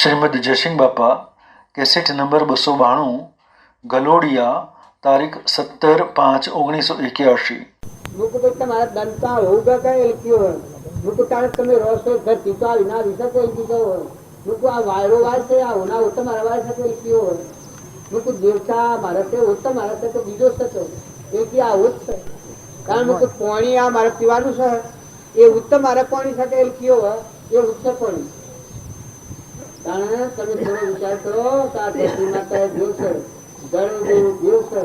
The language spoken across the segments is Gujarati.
શ્રીમદ જયસિંહ બાપા કેસેટ નંબર 292 ગલોડિયા તારીખ 17/5/1981। मुकुट तुम्हारा दंता होगा क्या एलकियो है मुकुटान तुम्हें रोसे घर चिता विना विसा को एलकियो है मुकु आ वायरो वाय से आ होना उत्तम वाय से एलकियो है मुकु देवता मारे से उत्तम मारे से तो बीजो से तो एलकी आ उत कारण मुकु पानी आ मारे पीवानु से ये उत्तम मारे पानी से एलकियो है ये उत्तम पानी कारण તમે થોડો વિચાર કરો કે આ ધરતી માતા દેવ છે જળ દેવ દેવ છે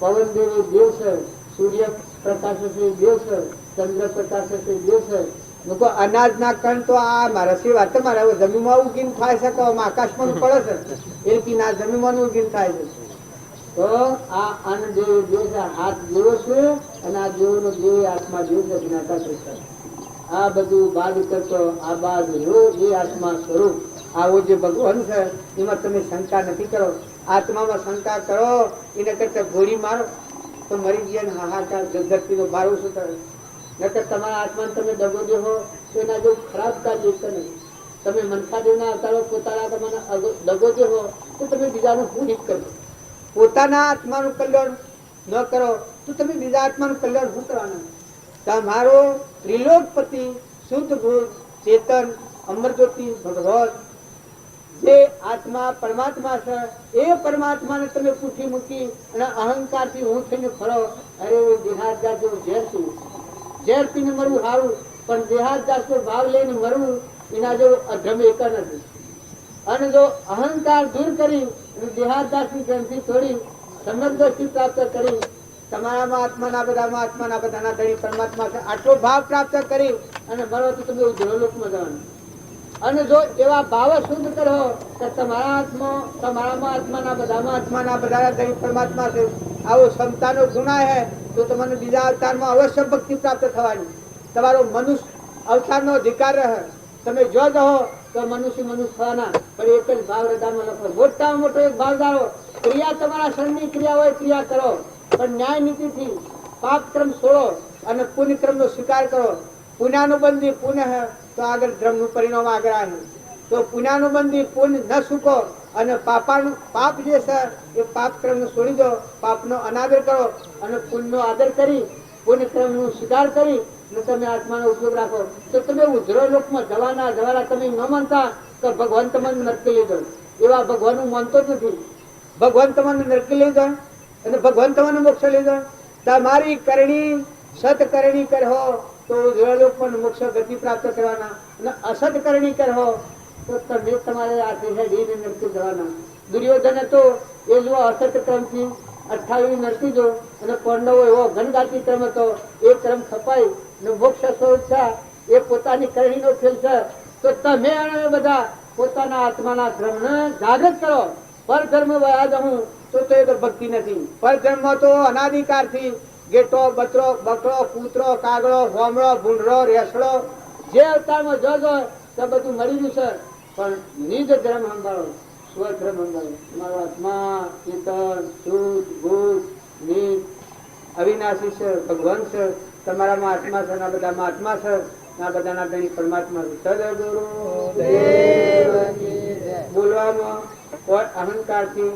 પવન દેવ દેવ છે सूर्य प्रकाश से देव से चंद्र प्रकाश से देव से नको अनाज ना कण तो आ मारा से वात मारा जमीन में उगीन खाई सको आकाश में पड़े છે એલકી ના જમીન માં ઉગીન ખાય છે તો આ અન્ન દેવ દેવ છે હાથ દેવ છે અને આ દેવ નો દેવ આત્મા દેવ છે જ્ઞાતા છે આ બધું બાદ કરતો આ બાદ રો જે આત્મા સ્વરૂપ આવો જે ભગવાન છે એમાં તમે શંકા નથી કરો આત્મામાં શંકા કરો એને કરતા ગોળી મારો तो मरी गया हाहाकार धरती में बारो से नकर तमारा आत्मा तमे दगो दे हो तो ना जो खराब कार्य देता नहीं तमे मनसा देना अवतारो पोताना तमने दगो दे हो तो तमे बीजानु हुनित करो पोताना आत्मानु कल्याण न करो तो तमे बीजा आत्मानु कल्याण हु करवाना तमारो त्रिलोकपति शुद्ध भूत चेतन अमर ज्योति भगवान जे आत्मा परमात्मा से ए परमात्मा ने तमे पूछी मुकी અને અહંકાર થી હું થઈને ફરો અરે દેહાત જાતો ઝેર પીને મરવું હારું પણ દેહાત જાતો ભાવ લઈને મરવું એના જો અધમ એક નથી અને જો અહંકાર દૂર કરી અને દેહાત જાતની ગ્રંથિ તોડી સમગ્ર પ્રાપ્ત કરી તમારામાં આત્માના બધાના ધણી પરમાત્મા છે આટલો ભાવ પ્રાપ્ત કરી અને મરો તો તમે ઉદ્ધવલોકમાં જવાનું અને જો એવા ભાવ શુદ્ધ કરો તો તમારા આત્માના બધાના ધણી પરમાત્મા છે આવો ક્ષમતાનો ગુણ હે તો તમને બીજા અવતારમાં અવશ્ય ભક્તિ પ્રાપ્ત થવાની તમારો મનુષ્ય અવતારનો અધિકાર રહે તમે જો રહો તો મનુષ્ય થવાના પણ એક જ ભાવ હૃદયમાં લખો મોટામાં મોટો એક ભાવ ધારો ક્રિયા તમારા શરીરની ક્રિયા હોય ક્રિયા કરો પણ ન્યાય નીતિથી પાપ ક્રમ છોડો અને પુણ્ય ક્રમનો સ્વીકાર કરો પુણ્યાનુબંધી પુણ્ય હે तो आगर धर्म नु परिणाम आगर आहे तो पुण्यानुबंधी पुण्य न सुको અને પાપ જે છે એ પાપ ક્રમ નો છોડી દો પાપ નો અનાદર કરો અને પુણ્ય નો આદર કરી પુણ્ય ક્રમ નો સ્વીકાર કરી અને તમે આત્માનો ઉપયોગ રાખો તો તમે ઉદ્ધર લોકમાં જવાના તમે ન માનતા તો ભગવાન તમને નરકી લઈ જાય એવા ભગવાન હું માનતો જ નથી ભગવાન તમને નરકી લઈ જાય અને ભગવાન તમને મોક્ષ લઈ જાય તમારી કરણી સત કરણી કરો तो लोक पर मोक्ष गति प्राप्त करवाना न असत करनी करो तो तमे तुम्हारे हाथे है ढील नरकी जवाना दुर्योधन तो ये जो असत क्रम थी 28 नरकी जो અને પાંડવો એવો ઘનગાતી ક્રમ હતો એ ક્રમ ખપાઈ ને મોક્ષ સ્વરૂપ એ પોતાની કરણીનો ખેલ છે તો તમે અને બધા પોતાના આત્માના ક્રમને જાગૃત કરો પરધર્મ વયા જવું તો એ તો ભક્તિ નથી પરધર્મ તો અનાદિકારથી गेटो बतरो बकरो कूतरो कागड़ो होमड़ो भूंडरो रेसड़ो जे अवतार में जो तो बधु मरी गयु छे पण निज धर्म संभाळो स्वधर्म संभाळो तुम्हारो आत्मा चेतन शुद्ध भूत निज अविनाशी छे भगवान छे तमारामां आत्मा छे ना बधामां आत्मा छे ना बधाना धणी परमात्मा छे सद्गुरु देव की जय बोलवामां कोई अहंकारथी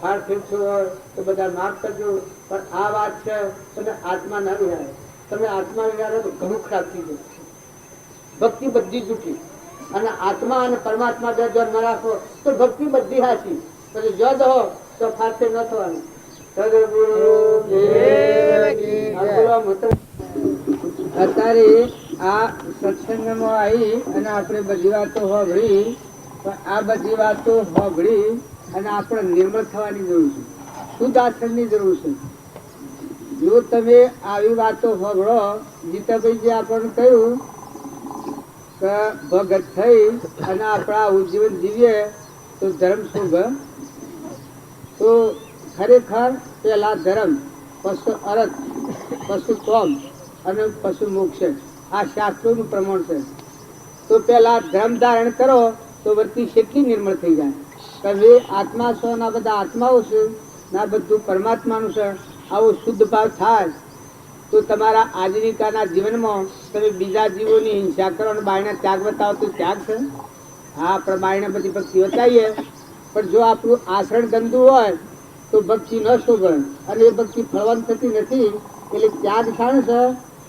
तो बधा माफ करजो पर आ बात है तमे आत्मा न विहारे तमे आत्मा विहारे तो घणुं खराब थी गयुं भक्ति बधी जूठी અને આત્મા અને પરમાત્મા જો ન રાખો તો ભક્તિ બધી હાચી પછી જો દો તો ફાતે ન થવાનું સદગુરુ દેવ કી અત્યારે આ સત્સંગમાં આવી અને આપણે બધી વાતો સાંભળી પણ આ બધી વાતો સાંભળી અને આપણે નિર્મળ થવાની જરૂર છે શુદ્ધ આચરણની જરૂર છે જો તમે આવી વાતો સાંભળો ગીતાભાઈ જે આપણને કહ્યું કે ભગત થઈ અને આપણા જીવન જીવીએ તો ધર્મ શુભ તો ખરેખર પહેલા ધર્મ પશુ અર્થ પશુ તોમ અને પશુ મોક્ષ આ શાસ્ત્રોનું પ્રમાણ છે તો પહેલા ધર્મ ધારણ કરો તો વૃત્તિ કેટલી નિર્મળ થઈ જાય કે આત્મા છો ના બધા આત્માઓ છે ના બધું પરમાત્માનું છે આવો શુદ્ધ ભાવ થાય તો તમારા આજીવિકાના જીવનમાં તમે બીજા જીવોની હિંસા કરો અને બાયના ત્યાગ બતાવો તો ત્યાગ છે આ પ્રમાણે બધી ભક્તિ બતાવીએ, પણ જો આપણું આચરણ ગંદુ હોય તો ભક્તિ ન શોભે અને એ ભક્તિ ફળવાની થતી નથી. એટલે ત્યાગ થાય છે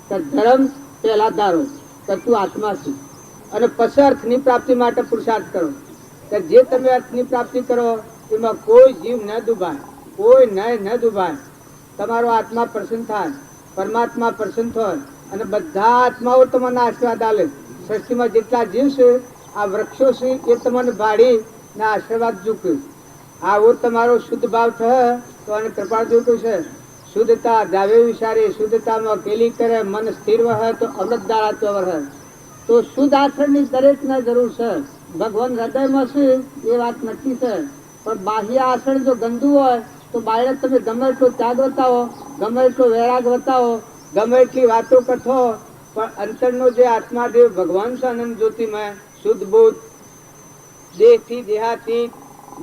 કે ધર્મ પહેલા ધારો કે તું આત્મા છે અને પછી અર્થની પ્રાપ્તિ માટે પુરુષાર્થ કરો. કે જે તમે અર્થની પ્રાપ્તિ કરો એમાં કોઈ જીવ ન ડૂબાય, કોઈ ન ડૂબાય. તમારો આત્મા પ્રસન્ન થાય, પરમાત્મા પ્રસન્ન થાય અને બધા આત્માઓ તમને આશીર્વાદ આલે. સૃષ્ટિમાં જેટલા જીવ છે આ વૃક્ષો છે એ તમને ભાડી ના આશીર્વાદ ચૂકે. આવો તમારો શુદ્ધ ભાવ થયો તો અને કૃપા જોતું છે. શુદ્ધતા જાવે વિચારે, શુદ્ધતામાં કેલી કરે, મન સ્થિર વહે તો અમૃત ધારા તો વહે. તો શુદ્ધ આચરણની દરેકને જરૂર છે. ભગવાન હૃદયમાં છે એ વાત નક્કી છે, પણ બાહ્ય આચરણ જો ગંદુ હોય તો બહાર તમે ગમે એટલો ત્યાગ બતાવો, ગમે એટલો વૈરાગ બતાવો, ગમે એટલી વાતો કરતો, પણ અંતરનો જે આત્મા દેવ ભગવાન છે અનંત જ્યોતિમય શુદ્ધ બોધ દેહથી દેહાતી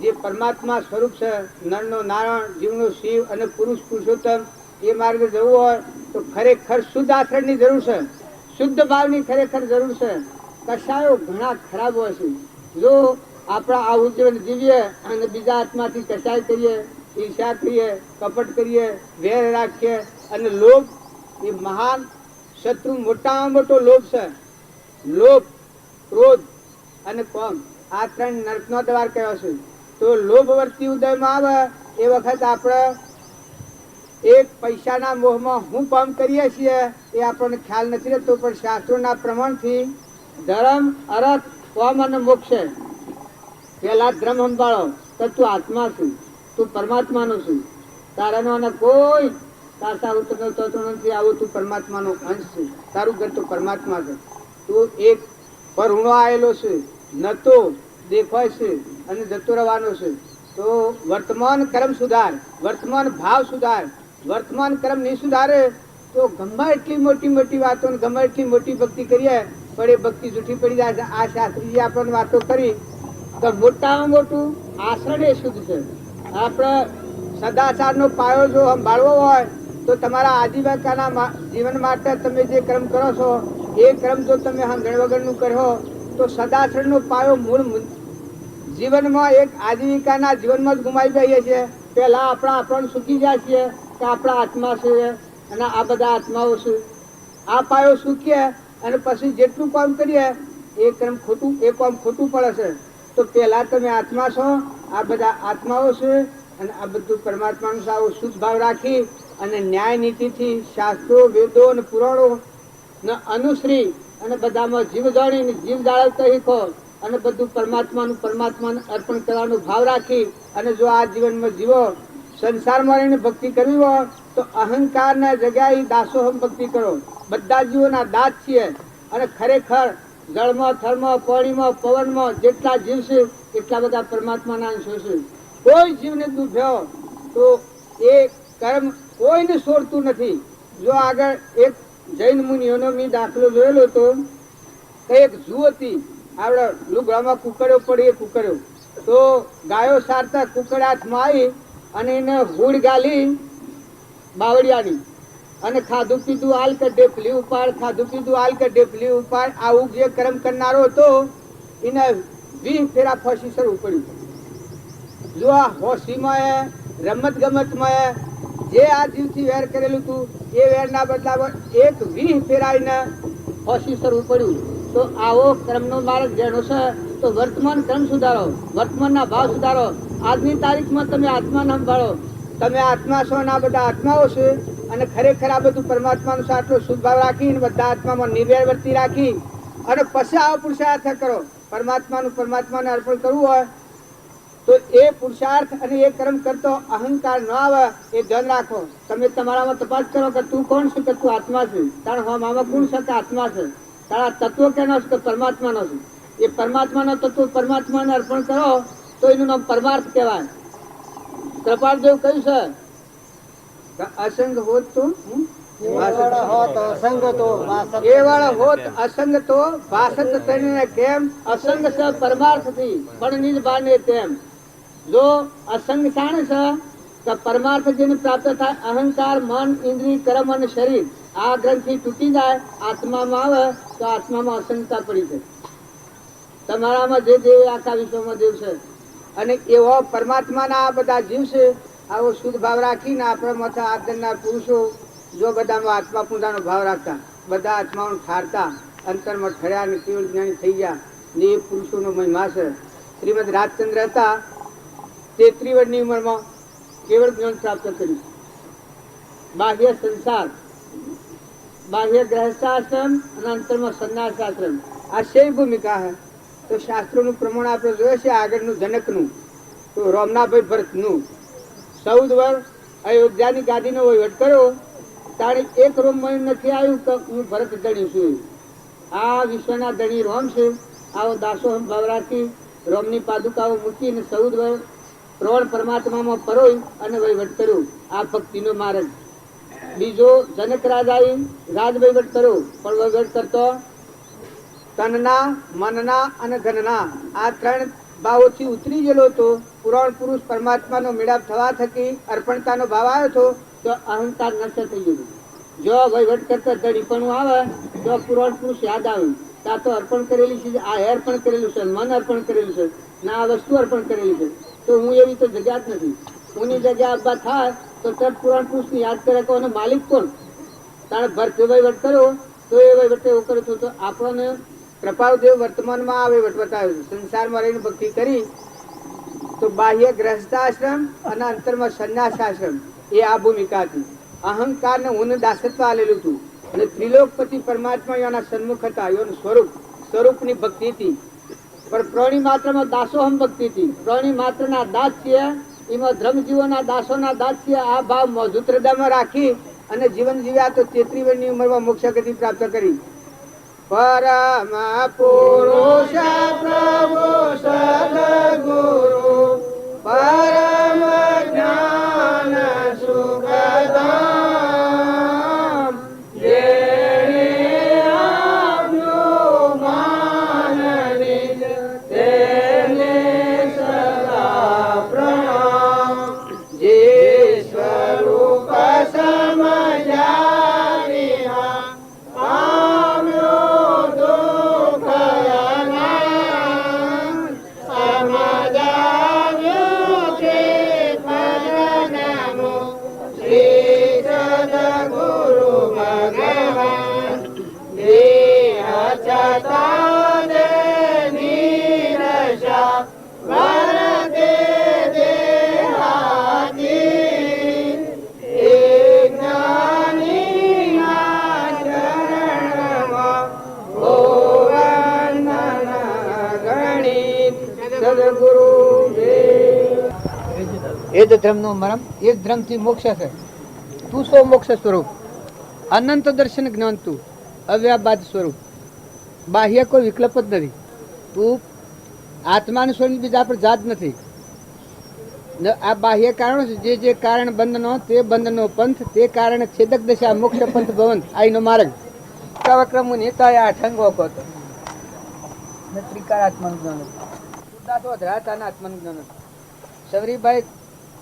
જે પરમાત્મા સ્વરૂપ છે, નરનો નારાયણ, જીવનો શિવ અને પુરુષ પુરુષોત્તમ, એ માર્ગે જવું હોય તો ખરેખર શુદ્ધ આચરણની જરૂર છે, શુદ્ધ ભાવની ખરેખર જરૂર છે. કશાયો ઘણા ખરાબ હોય છે. જો આપણા આ ઉજ્જવલ જીવીએ અને બીજા આત્માથી કશાય કરીએ, ઈર્ષા કરીએ, કપટ કરીએ, વેર રાખીએ અને લોભ એ મહાન શત્રુ, મોટામાં મોટો લોભ છે. લોભ, ક્રોધ અને કોમ આ ત્રણ નરકનો દ્વાર કહેવાય છે. તો લોભ વર્તી ઉદયમાં આવે એ વખત આપણે એક પૈસાના મોહમાં હું કામ કરીએ છીએ એ આપણને ખ્યાલ નથી રહેતો, પણ શાસ્ત્રોના પ્રમાણથી ધર્મ, અર્થ, કામ અને મોક્ષ. પેલા ધર્મ સંભાળો તો તું આત્મા છું, તું પરમાત્માનો છું. તારાનો અને કોઈ તારતા નથી. આવું તું પરમાત્માનો અંશ છે. તારું ઘર તો પરમાત્મા છે. તું એક પરણો આવેલો છે, નતો દેખાય છે અને જતો રહેવાનો છે. તો વર્તમાન કર્મ સુધાર, વર્તમાન ભાવ સુધાર. વર્તમાન કર્મ નહીં સુધારે તો ગમે એટલી મોટી મોટી વાતો, ગમે એટલી મોટી ભક્તિ કરીએ પણ એ ભક્તિ જૂઠી પડી જાય છે. આ શાસ્ત્રીજી આપણને વાતો કરી તો મોટામાં મોટું આચરણ એ શુદ્ધ છે. આપણે સદાચારનો પાયો જો સંભાળવો હોય તો તમારા આજીવિકાના જીવન માટે તમે જે કર્મ કરો છો એ કર્મ જો તમે સમજણ વગરનું કર્યો તો સદાચરણનો પાયો મૂળ જીવનમાં એક આજીવિકાના જીવનમાં જ ગુમાવી દઈએ છીએ. પહેલા આપણને સુખી જાય છે કે આપણા આત્મા છે અને આ બધા આત્માઓ છે. આ પાયો સુખીએ અને પછી જેટલું કામ કરીએ એ કામ ખોટું પડે છે. તો પહેલા તમે આત્મા છો, આ બધા આત્માઓ છે અને આ બધું પરમાત્માનું આવો શુદ્ધ ભાવ રાખી અને ન્યાય નીતિથી શાસ્ત્રો, વેદો અને પુરાણો અનુશ્રી અને બધામાં જીવ જાણીને જીવ જાળવતા શીખો અને બધું પરમાત્માને અર્પણ કરવાનો ભાવ રાખી અને જો આ જીવનમાં જીવો. સંસારમાં રહીને ભક્તિ કરવી હોય તો અહંકારના જગ્યાએ દાસોહમ ભક્તિ કરો. બધા જીવોના દાસ છીએ અને ખરેખર જળમાં, થળમાં, પાણીમાં, પવનમાં જેટલા જીવ છે એટલા બધા પરમાત્માના અંશો છે. કોઈ જીવને દુભ્યો તો એ કર્મ કોઈને છોડતું નથી. જો આગળ એક જૈન મુનિઓનો મેં દાખલો જોયેલો હતો. એક જૂ હતી, આપણે લુગડામાં કુકડ્યો પડી, એ કુકડ્યો તો ગાયો સારતા કુકડ હાથમાં આવી અને એને હૂડ ગાલી બાવળિયાની અને ખાધું પીધું હાલ કે ડેફલી ઉપાડ, ખાધું પીધું હાલ કે ડેફલી ઉપાડ. આવું જે કર્મ કરનારો હતો એને 20 ફેરા ફસી સરવું પડ્યું. જો આ હોશીમાં રમત ગમતમાં જે આ જીવથી વેર કરેલું હતું એ વેરના બદલામાં 20 ફેરા એને ફસી સરવું પડ્યું. તો આવો કર્મનો માર્ગ જેનો છે તો વર્તમાન કર્મ સુધારો, વર્તમાનના ભાવ સુધારો. આજની તારીખમાં તમે આત્માને સંભાળો. તમે આત્મા છો અને આ બધા આત્માઓ છે અને ખરેખર આ બધું પરમાત્માનું આટલો શુદ્ધ ભાવ રાખી બધા આત્મામાં નિર્વૈર વર્તી રાખી અને પછી આવો પુરુષાર્થ કરો. પરમાત્માને અર્પણ કરવું હોય તો એ પુરુષાર્થ અને એ કર્મ કરતો અહંકાર ન આવે એ ધ્યાન રાખો. તમે તમારામાં તપાસ કરો કે તું કોણ છે, કે તું આત્મા છે. તારા મામા કોણ છે કે આત્મા છે. તારા તત્વ કેનો છે કે પરમાત્માનો છે. એ પરમાત્માનો તત્વ પરમાત્માને અર્પણ કરો તો એનું નામ પરમાર્થ કહેવાય. કૃપાળદેવ કહ્યું છે કે અસંગ હોત તો અસંગ તો ભાષત તેને કેમ અસંગ છે પરમાર્થથી પણ નિજ બાને તેમ. જો અસંગ જાણે છે કે પરમાર્થ જેને પ્રાપ્ત થાય, અહંકાર, મન, ઇન્દ્રિય, કર્મ અને શરીર આ ગ્રંથથી તૂટી જાય, આત્મામાં આવે તો આત્મામાં અસંગતા પડી જાય. તમારામાં જે દેવ આખા વિશ્વમાં દેવ છે અને એવો પરમાત્માના આ બધા જીવ છે આવો શુદ્ધ ભાવ રાખીને આપણા માથા આદરના પુરુષો જો બધામાં આત્મા પૂજાનો ભાવ રાખતા બધા આત્માઓને ઠારતા અંતરમાં ઠર્યા અને કેવળ જ્ઞાની થઈ ગયા ને એ પુરુષોનો મહિમા છે. શ્રીમદ રાજચંદ્ર હતા 33 વર્ષની ઉંમરમાં કેવળ જ્ઞાન પ્રાપ્ત કર્યું. બાહ્ય સંસાર, બાહ્ય ગ્રહસ્થાશ્રમ અને અંતરમાં સંન્યાસાશ્રમ આ સેમ ભૂમિકા है. તો શાસ્ત્રોનું પ્રમાણ આપણે જોઈએ છે આગળનું જનકનું તો રોમનાભાઈ ભરતનું 14 વર્ષ અયોધ્યાની ગાદીનો વહીવટ કર્યો તાણે એક રોમ મહિને નથી આવ્યું તો હું ભરત ધણી છું. આ વિશ્વના ધણી રોમ છે. આવો દાસો ભાવ રાખી રોમની પાદુકાઓ મૂકીને 14 વર્ષ ત્રણ પરમાત્મામાં પરોઈ અને વહીવટ કર્યો. આ ભક્તિનો માર્ગ. બીજો જનક રાજાએ રાજ વહીવટ કર્યો પણ વહીવટ કરતો તનના, મનના અને ધનના આ ત્રણ ભાવોથી ઉતરી ગયેલો હતો. પુરાણ પુરુષ પરમાત્માનો મેળાપ થવા થકી અર્પણતાનો ભાવ આવ્યો હતો તો અહંકાર નષ્ટ થઈ ગયું. જો વહીવટ કરતા ધડીપણું આવે તો પુરાણ પુરુષ યાદ આવ્યું આ તો અર્પણ કરેલી છે, આ અર્પણ કરેલું છે, મન અર્પણ કરેલું છે, ના આ વસ્તુ અર્પણ કરેલી છે તો હું એવી તો જગ્યા જ નથી. હુંની જગ્યા આપવા થાય તો તરત પુરાણ પુરુષને યાદ કરે કે માલિક કોણ? તારે ભરત વહીવટ કર્યો તો એ વહીવટ એવો કર્યો હતો તો આપણને કૃપાળદેવ વર્તમાનમાં આ વહીવટ બતાવ્યો છે. સંસારમાં રહીને ભક્તિ કરી તો બાહ્ય ગ્રહસ્થાશ્રમ અને અંતરમાં સંન્યાસાશ્રમ એ આ ભૂમિકા હતી. અહંકાર ને હું દાસત્વ આલેલું હતું અને ત્રિલોકપતિ પરમાત્મા એના સન્મુખ હતા. એનું સ્વરૂપની ભક્તિ હતી પણ પ્રાણી માત્રમાં દાસોહમ ભક્તિ હતી. પ્રાણી માત્રના દાસ છે એમાં ધર્મજીવોના દાસોના દાસ છે. આ ભાવ મજૂત હૃદયમાં રાખી અને જીવન જીવ્યા તો 33 વર્ષની ઉંમરમાં મોક્ષ ગતિ પ્રાપ્ત કરી. પરમ પુરુષ પ્રભુ સદગુરુ પરમ જ્ઞાન સુખધામ જેણે આપ્યું માન નિજ તેને સદા પ્રણામ. જે સ્વરૂપ સમજ્યા વિના એ જ ધર્મનો મરમ, એ જ ધર્મથી મોક્ષ છે. તું સો મોક્ષ સ્વરૂપ, અનંત દર્શન જ્ઞાન, તું અવ્યાબાદ સ્વરૂપ, બાહ્ય કોઈ વિકલ્પ જ નથી. તું આત્માનું સ્વરૂપ બીજા પર જાત નથી. આ બાહ્ય કારણો છે જે જે કારણ બંધનો તે બંધનો પંથ, તે કારણે છેદક દશા મોક્ષ પંથ ભવંત આઈનો માર્ગ કવક્રમુ નેતાય આઠંગો કહતો ત્રિકારાત્મક જ્ઞાન દાસો ધરાતાના આત્મન જ્ઞાન. સવરીભાઈ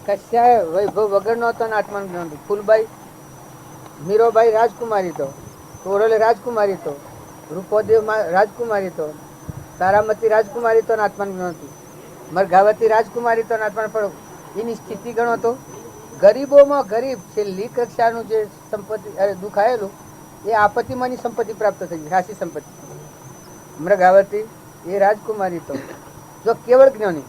કશ્યાય વૈભવ વગરનો હતો ને આત્મન જ્ઞાન. ફૂલબાઈ મીરોબાઈ રાજકુમારી તો, તોરલે રાજકુમારી તો, રૂપોદેવ રાજકુમારી તો, તારામતી રાજકુમારી તો આત્મન જ્ઞાન હતું. મરઘાવતી રાજકુમારી તો આત્મન. પણ એની સ્થિતિ ગણો તો ગરીબોમાં ગરીબ છેલ્લી કક્ષાનું જે સંપત્તિ દુઃખ આવેલું એ આપત્તિમાંની સંપત્તિ પ્રાપ્ત થઈ ગઈ, રાશિ સંપત્તિ. મૃગાવતી એ રાજકુમારી તો જો કેવળ જ્ઞાની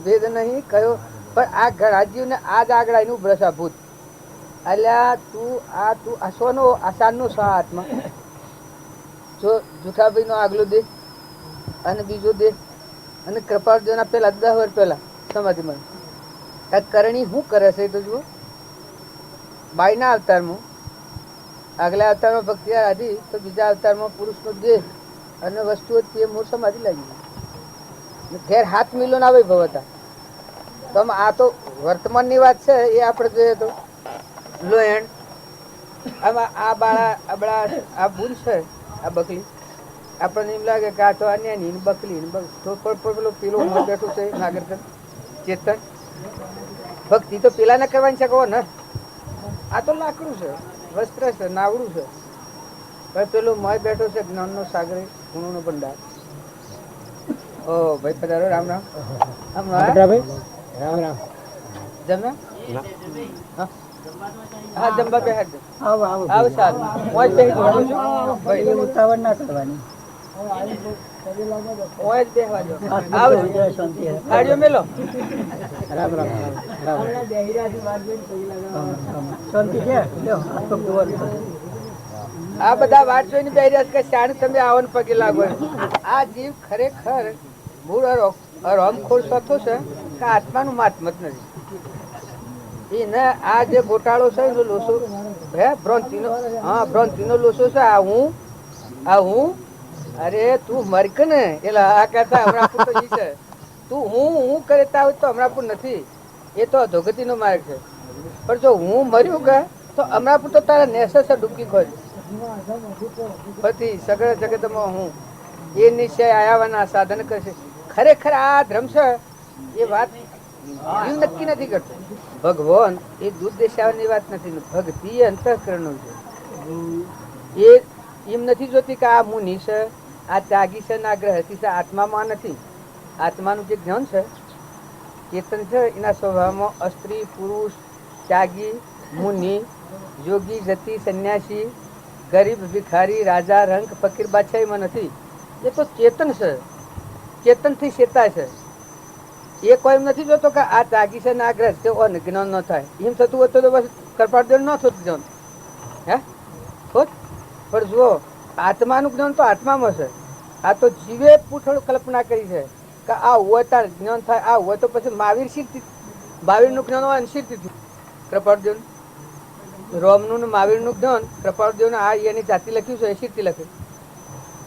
ભેદ નહીં કયો. પણ આ રાજ્યને આ જ આગળ એનું ભ્રષાભૂત અલ્યા તું આસોનો આસાનનો સહ આત્મા. જો જુઠાભાઈ નો આગલો દેહ અને બીજો દેહ અને કૃપાળદેવના પેલા 10 વર્ષ પહેલા સમાધિમાં કરણી શું કરે છે તો જુઓ. બાઈના અવતારમાં આગલા અવતારમાં ભક્તિ હતી તો બીજા અવતારમાં પુરુષનો દેહ અને વસ્તુઓ તે મૂળ સમાધિ લાગી ઘેર હાથ મિલો ના વૈભવ હતા. તો આ તો વર્તમાનની વાત છે. એ આપણે જોઈએ તો લોયણ આમાં આ બાળા અબળા આ બૂન છે આ બકલી આપણને એમ લાગે કે આ તો અન્યાની બકલી પેલો મોર બેઠું છે નાગરકર ચેતન ભક્તિ તો પેલા ના કરવાની છે કહો ને. આ તો લાકડું છે, વસ્ત્ર છે, નાવડું છે. પણ પેલો મોય બેઠો છે જ્ઞાનનો સાગર, ગુણોનો ભંડાર. ઓ ભાઈ પધારો. રામ રામ. રામ રામ. જમ્યા? હા જમવા બેહાડ દે. આવ સારું. મોજ બેહી જવાનું છું. ભાઈ ઉતાવળ ના કરવાની. મોજ બેહવા દો. આવ ગાડીઓ મેલો. રામ રામ. શાંતિ છે. આ બધા વાત જોઈને બેહી રહ્યા છે કે શાણ તમે આવો ને પગે લાગો. આ જીવ ખરેખર મૂળ રમખોર સતો છે કે આત્માનું મહાત્મ જ નથી. એને આ જે ગોટાળો છે એનો લોસો હે ભ્રાંતિનો, હા ભ્રાંતિનો લોસો છે. આ હું અરે તું મરક ને એટલે આ કહેતા હમણાં પૂર તો ઈ છે. તું હું કરતા હોય તો હમણાં પૂર નથી. એ તો અધોગતિ નો માર્ગ છે. પણ જો હું મર્યું કે તો હમણાં પૂર તો તારા નેસસ ડૂબકી ખોજ પછી સગળ જગતમાં હું એ નિશ્ચય આયાવાના સાધન કરશે. ખરેખર આ ધર્મ છે એ વાત જીવ નક્કી નથી કરતો. ભગવાન એ દૂધ દેશાવાની વાત નથી. ભક્તિ એ અંતઃકરણ છે. એ એમ નથી જોતી કે આ મુનિ છે, આ ત્યાગી છે, આ ગ્રહથી છે. આત્મામાં નથી. આત્માનું જે જ્ઞાન છે, ચેતન છે, એના સ્વભાવમાં સ્ત્રી પુરુષ, ત્યાગી, મુનિ, યોગી, જતી, સંન્યાસી, ગરીબ, ભિખારી, રાજા, રંક, ફકીર, બાદશાહીમાં નથી. એ તો ચેતન છે. ચેતન થી ચેતા છે. એ કોઈ એમ નથી જોતો કે આ ત્યાગી છે ને આ ગ્રહ છે જ્ઞાન ન થાય. એમ થતું હોય તો બસ કરપાટ ન થતું જ્ઞાન હે ખોટ. પણ જુઓ આત્માનું જ્ઞાન તો આત્મામાં છે. આ તો જીવે પૂઠળ કલ્પના કરી છે કે આ હોય તાર જ્ઞાન થાય, આ હોય તો પછી મહાવીર શીખતી. મહાવીરનું જ્ઞાન હોય શીખતી હતી કૃપાળદેવ. રોમનું ને મહાવીરનું જ્ઞાન કૃપાળદેવને આ એની જાતિ લખ્યું છે એ શીખતી લખ્યું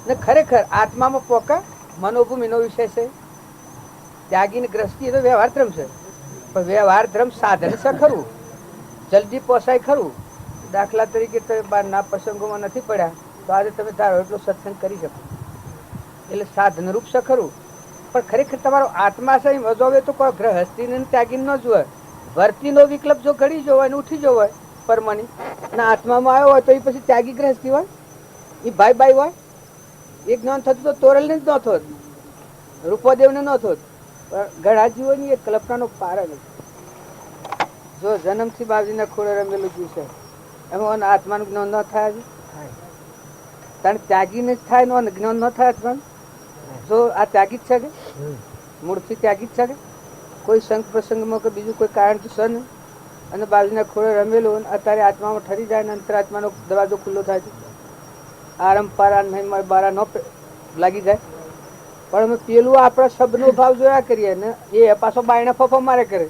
ને. ખરેખર આત્મામાં પોકા મનોભૂમિનો વિષય છે. ત્યાગીની ગ્રસ્તી તો વ્યવહાર ધર્મ છે. પણ વ્યવહાર ધર્મ સાધન છે ખરું, જલ્દી પોસાય ખરું. દાખલા તરીકે તમે બહારના પ્રસંગોમાં નથી પડ્યા તો આજે તમે ધારો એટલો સત્સંગ કરી શકો. એટલે સાધન રૂપ છે ખરું. પણ ખરેખર તમારો આત્મા છે એમ અજોવે તો કોઈ ગ્રહસ્થી ને ત્યાગી ન જોવે. વર્તીનો વિકલ્પ જો ઘડી જવો હોય ને ઉઠી જવો હોય પરમાની ના આત્મામાં આવ્યો હોય તો એ પછી ત્યાગી ગ્રહસ્થી હોય, એ ભાઈ હોય. એ જ્ઞાન થતું તો તોરલ ને જ ન થોત, રૂપદેવ ને ન થોત. ઘણા જીવોની એ કલ્પનાનો પાર નથી. જો જન્મથી બાજીના ખોળે રમેલું જીવ છે એમાં આત્માનું જ્ઞાન ન થાય. કારણ ત્યાગીને જ થાય નો જ્ઞાન ન થાય આત્માનું. જો આ ત્યાગી જ છે કે મૂળથી ત્યાગી જ છે કે કોઈ સંઘ પ્રસંગમાં કે બીજું કોઈ કારણ તો છે ને. અને બાજુના ખોળે રમેલું અત્યારે આત્મામાં ઠરી જાય ને અંતરાત્માનો દરવાજો ખુલ્લો થાય છે. આરંભ પારા બારા ન લાગી જાય. પણ અમે પેલું આપણા શબ્દનો ભાવ જોયા કરીએ ને એ પાછો બાયણા ફફો મારે કરે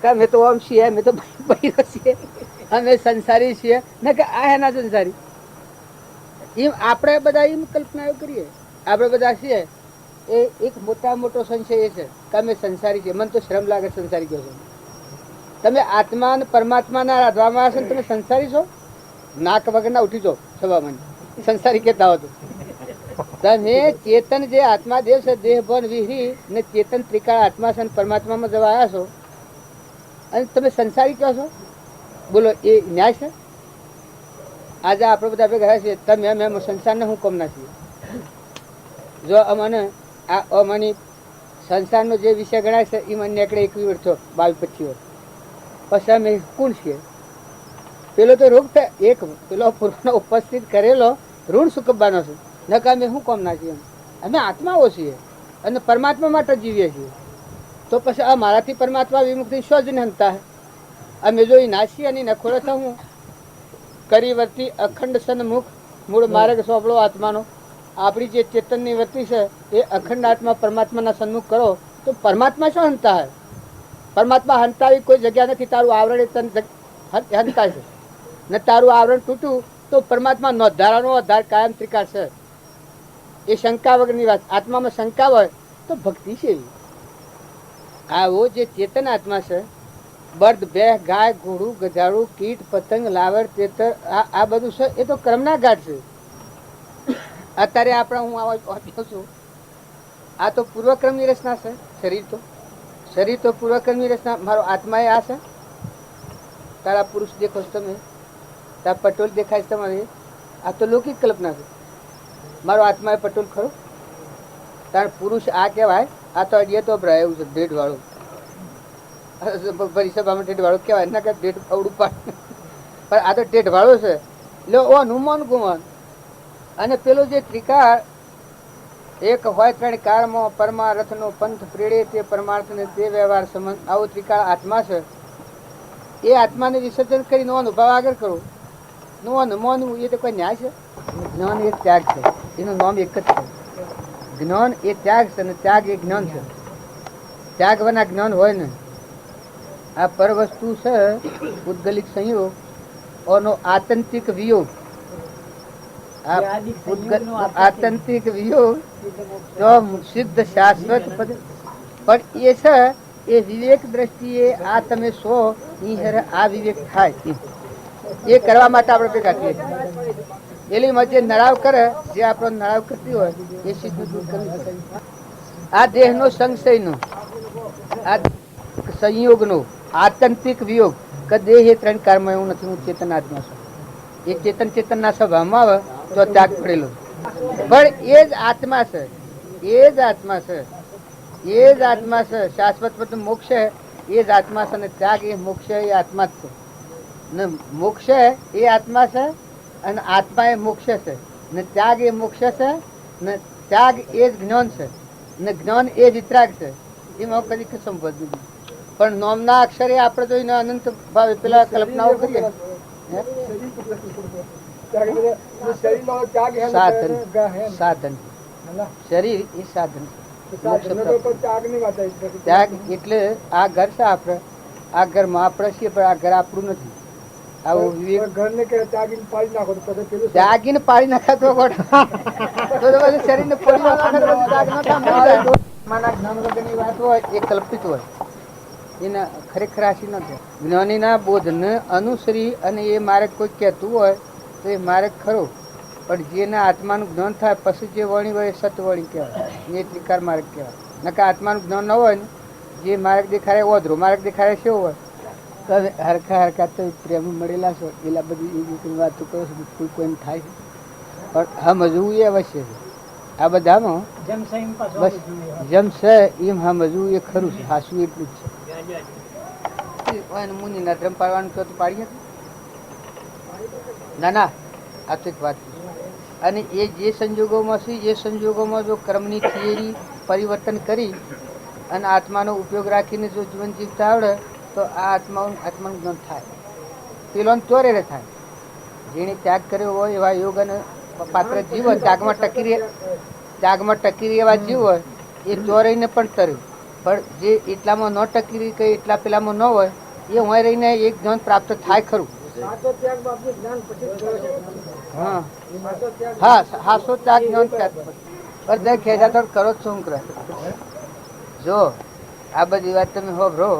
કે અમે તો આમ છીએ, અમે તો બૈરો છીએ, અમે સંસારી છીએ ને કે આ એના સંસારી. એમ આપણે બધા એમ કલ્પનાઓ કરીએ. આપણે બધા છીએ એ એક મોટો સંશય એ છે કે અમે સંસારી છીએ. મને તો શ્રમ લાગે સંસારી કહો છો. તમે આત્મા અને પરમાત્માના રાધવામાં હશે ને તમે સંસારી છો? નાક વગરના ઉઠી જાઓ સભામાં સંસારી કહેતા હો તો. તમે ચેતન જે આત્મા દેવ છે, દેહ ભન વિહરી ને ચેતન ત્રિકાળ આત્મા છે પરમાત્મામાં જવા આવ્યા છો અને તમે સંસારી કહો છો. બોલો એ ન્યાય છે? આજે આપણે બધા ભેગા છીએ તમે અમે સંસારને હું કમના છીએ. જો અમને આ અમારી સંસારનો જે વિષય ગણાય છે એ મને નીકળે 21 વર્ષ થયો, 22-25 વર્ષ પછી અમે કોણ છીએ? પેલો તો રોગ એક પેલો પૂર્વનો ઉપસ્થિત કરેલો ઋણ સુકવવાનો છે. ન કે અમે શું કામના છીએ? અમે આત્માઓ છીએ અને પરમાત્મા માટે જીવીએ છીએ. તો પછી આ મારાથી પરમાત્મા વિમુક્તિ શું જ નમતા? અમે જો એ નાસી અને નખોડો થવું કરી વર્તી અખંડ સન્મુખ મૂળ માર્ગ સોંપડો આત્માનો. આપણી જે ચેતનની વર્તી છે એ અખંડ આત્મા પરમાત્માના સન્મુખ કરો તો પરમાત્મા શું હંતા હે? પરમાત્મા હંતાવી કોઈ જગ્યા નથી. તારું આવરણ હંતા છે ને તારું આવરણ તૂટ્યું તો પરમાત્મા નો ધારાનો આધાર કાયમ ત્રિકાળ છે. એ શંકા વગરની વાત. આત્મામાં શંકા હોય તો ભક્તિ છે. આવો જે ચેતન આત્મા છે, બર્દ, બેહ, ગાય, ઘોડું, ગધાડું, કીટ, પતંગ, લાવર, તેતર આ બધું છે એ તો કર્મના ઘાટ છે. અત્યારે આપણે હું આવા છું આ તો પૂર્વક્રમની રચના છે. શરીર તો પૂર્વક્રમની રચના. મારો આત્મા એ આ છે. તારા પુરુષ દેખો તમે, તારા પટોલ દેખાય તમારે, આ તો લૌકિક કલ્પના છે. મારો આત્મા એ પટોલ ખરો? તાર પુરુષ આ કહેવાય. આ તો અડીએ તો ભરાયું છે ઢેઢ વાળું. પરિસભામાં ઢેઢ વાળું કહેવાય ના કે ઢેઢ અવડું પાડ. પણ આ તો ઢેઢ વાળું છે એટલે ઓ હનુમાન ગુમાન. અને પેલું જે ત્રિકાળ એક હોય ત્રણ કાળમાં પરમાર્થનો પંથ પ્રેડે તે પરમાર્થ ને તે વ્યવહાર સંબંધ. આવો ત્રિકાળ આત્મા છે. એ આત્માને વિસર્જન કરીને અનુભવ આગળ કરો. નું અનુમાનવું એ તો કોઈ ન્યાય છે? જ્ઞાન એ ત્યાગ છે. એનું નામ એક જ છે. જ્ઞાન એ ત્યાગ છે અને ત્યાગ એ જ્ઞાન છે. ત્યાગ વના જ્ઞાન હોય ને. આ પર વસ્તુ છે ઉદ્ગલિક સંયોગ ઓનો આતંતિક વિયોગ. આતંતિક વિયોગ તો સિદ્ધ શાશ્વત પદ. પણ એ છે એ વિવેક દ્રષ્ટિએ આ તમે સો આ વિવેક થાય એ કરવા માટે આપણે ભેગા થઈએ. એલી જે નળાવ કરે જે આપણો નળાવ કરતી હોય એ સીધું દૂર કરી શકે. આ દેહ નો સંશયનો આ સંયોગનો આતંતિક વિયોગ કે દેહ એ ત્રણ કાળમાં એવું નથી. હું ચેતન આત્મા છું. એ ચેતનના સ્વભાવમાં આવે તો ત્યાગ પડેલો. પણ એ જ આત્મા છે. એ જ આત્મા છે. એ જ આત્મા છે. શાશ્વત પદ મોક્ષ એ જ આત્મા છે. અને ત્યાગ એ મોક્ષ એ આત્મા જ છે. ને મોક્ષ એ આત્મા છે અને આત્મા એ મોક્ષ છે. ને ત્યાગ એ મોક્ષ છે ને ત્યાગ એ જ જ્ઞાન છે ને જ્ઞાન એ વિતરાગ છે. એમાં કદી સંબંધ નથી. પણ નોમના અક્ષરે આપણે જોઈને અનંત ભાવે પેલા કલ્પનાઓ કરીએ. સાધન સાધન શરીર એ સાધન. ત્યાગ એટલે આ ઘર છે આપણે. આ ઘરમાં આપણે છીએ પણ આ ઘર આપણું નથી. આવું વિવેક ત્યાગીને પાડી નાખે તો શરીર ને પડી વાત હોય એ કલ્પિત હોય. એના ખરેખર આશી નથી. જ્ઞાનીના બોધને અનુસરી અને એ માર્ગ કોઈ કહેતું હોય તો એ માર્ગ ખરો. પણ જેના આત્માનું જ્ઞાન થાય પછી જે વણી હોય એ સતવણી કહેવાય. એ ત્રિકાર માર્ગ કહેવાય. નકા આત્માનું જ્ઞાન ન હોય ને જે માર્ગ દેખાડે ઓધરો માર્ગ દેખાડે કેવો હોય હરખા હરખા તો પ્રેમ મળેલા છો પેલા બધી વાતો કરો છો કોઈ કોઈને થાય છે. પણ સમજવું એ અવશ્ય છે. આ બધામાં બસ જેમ છે એમ સમજવું એ ખરું છે. હાસું એટલું જ છે. મુનિ નરમ પાડવાનું કહો તો પાડીએ ના ના. આ તો એક વાત. અને એ જે સંજોગોમાં છે એ સંજોગોમાં જો કર્મની થિયરી પરિવર્તન કરી અને આત્માનો ઉપયોગ રાખીને જો જીવન જીવતા આવડે તો આ આત્માનું જ્ઞાન થાય. પેલો ચોરે થાય. જેને ત્યાગ કર્યો હોય એવા યોગ અને પાત્ર જીવ હોય ત્યાગમાં ટકી એવા જીવ હોય એ ચોરીને પણ તર્યું. પણ જે એટલામાં ન ટકી રહી કે એટલા પેલામાં ન હોય એ હોય રહીને એક જ્ઞાન પ્રાપ્ત થાય ખરું. હા હાસો ત્યાગ જ્ઞાન બધા ખેંચાતોડ કરો જ શું કરે. જો આ બધી વાત તમે હોભરો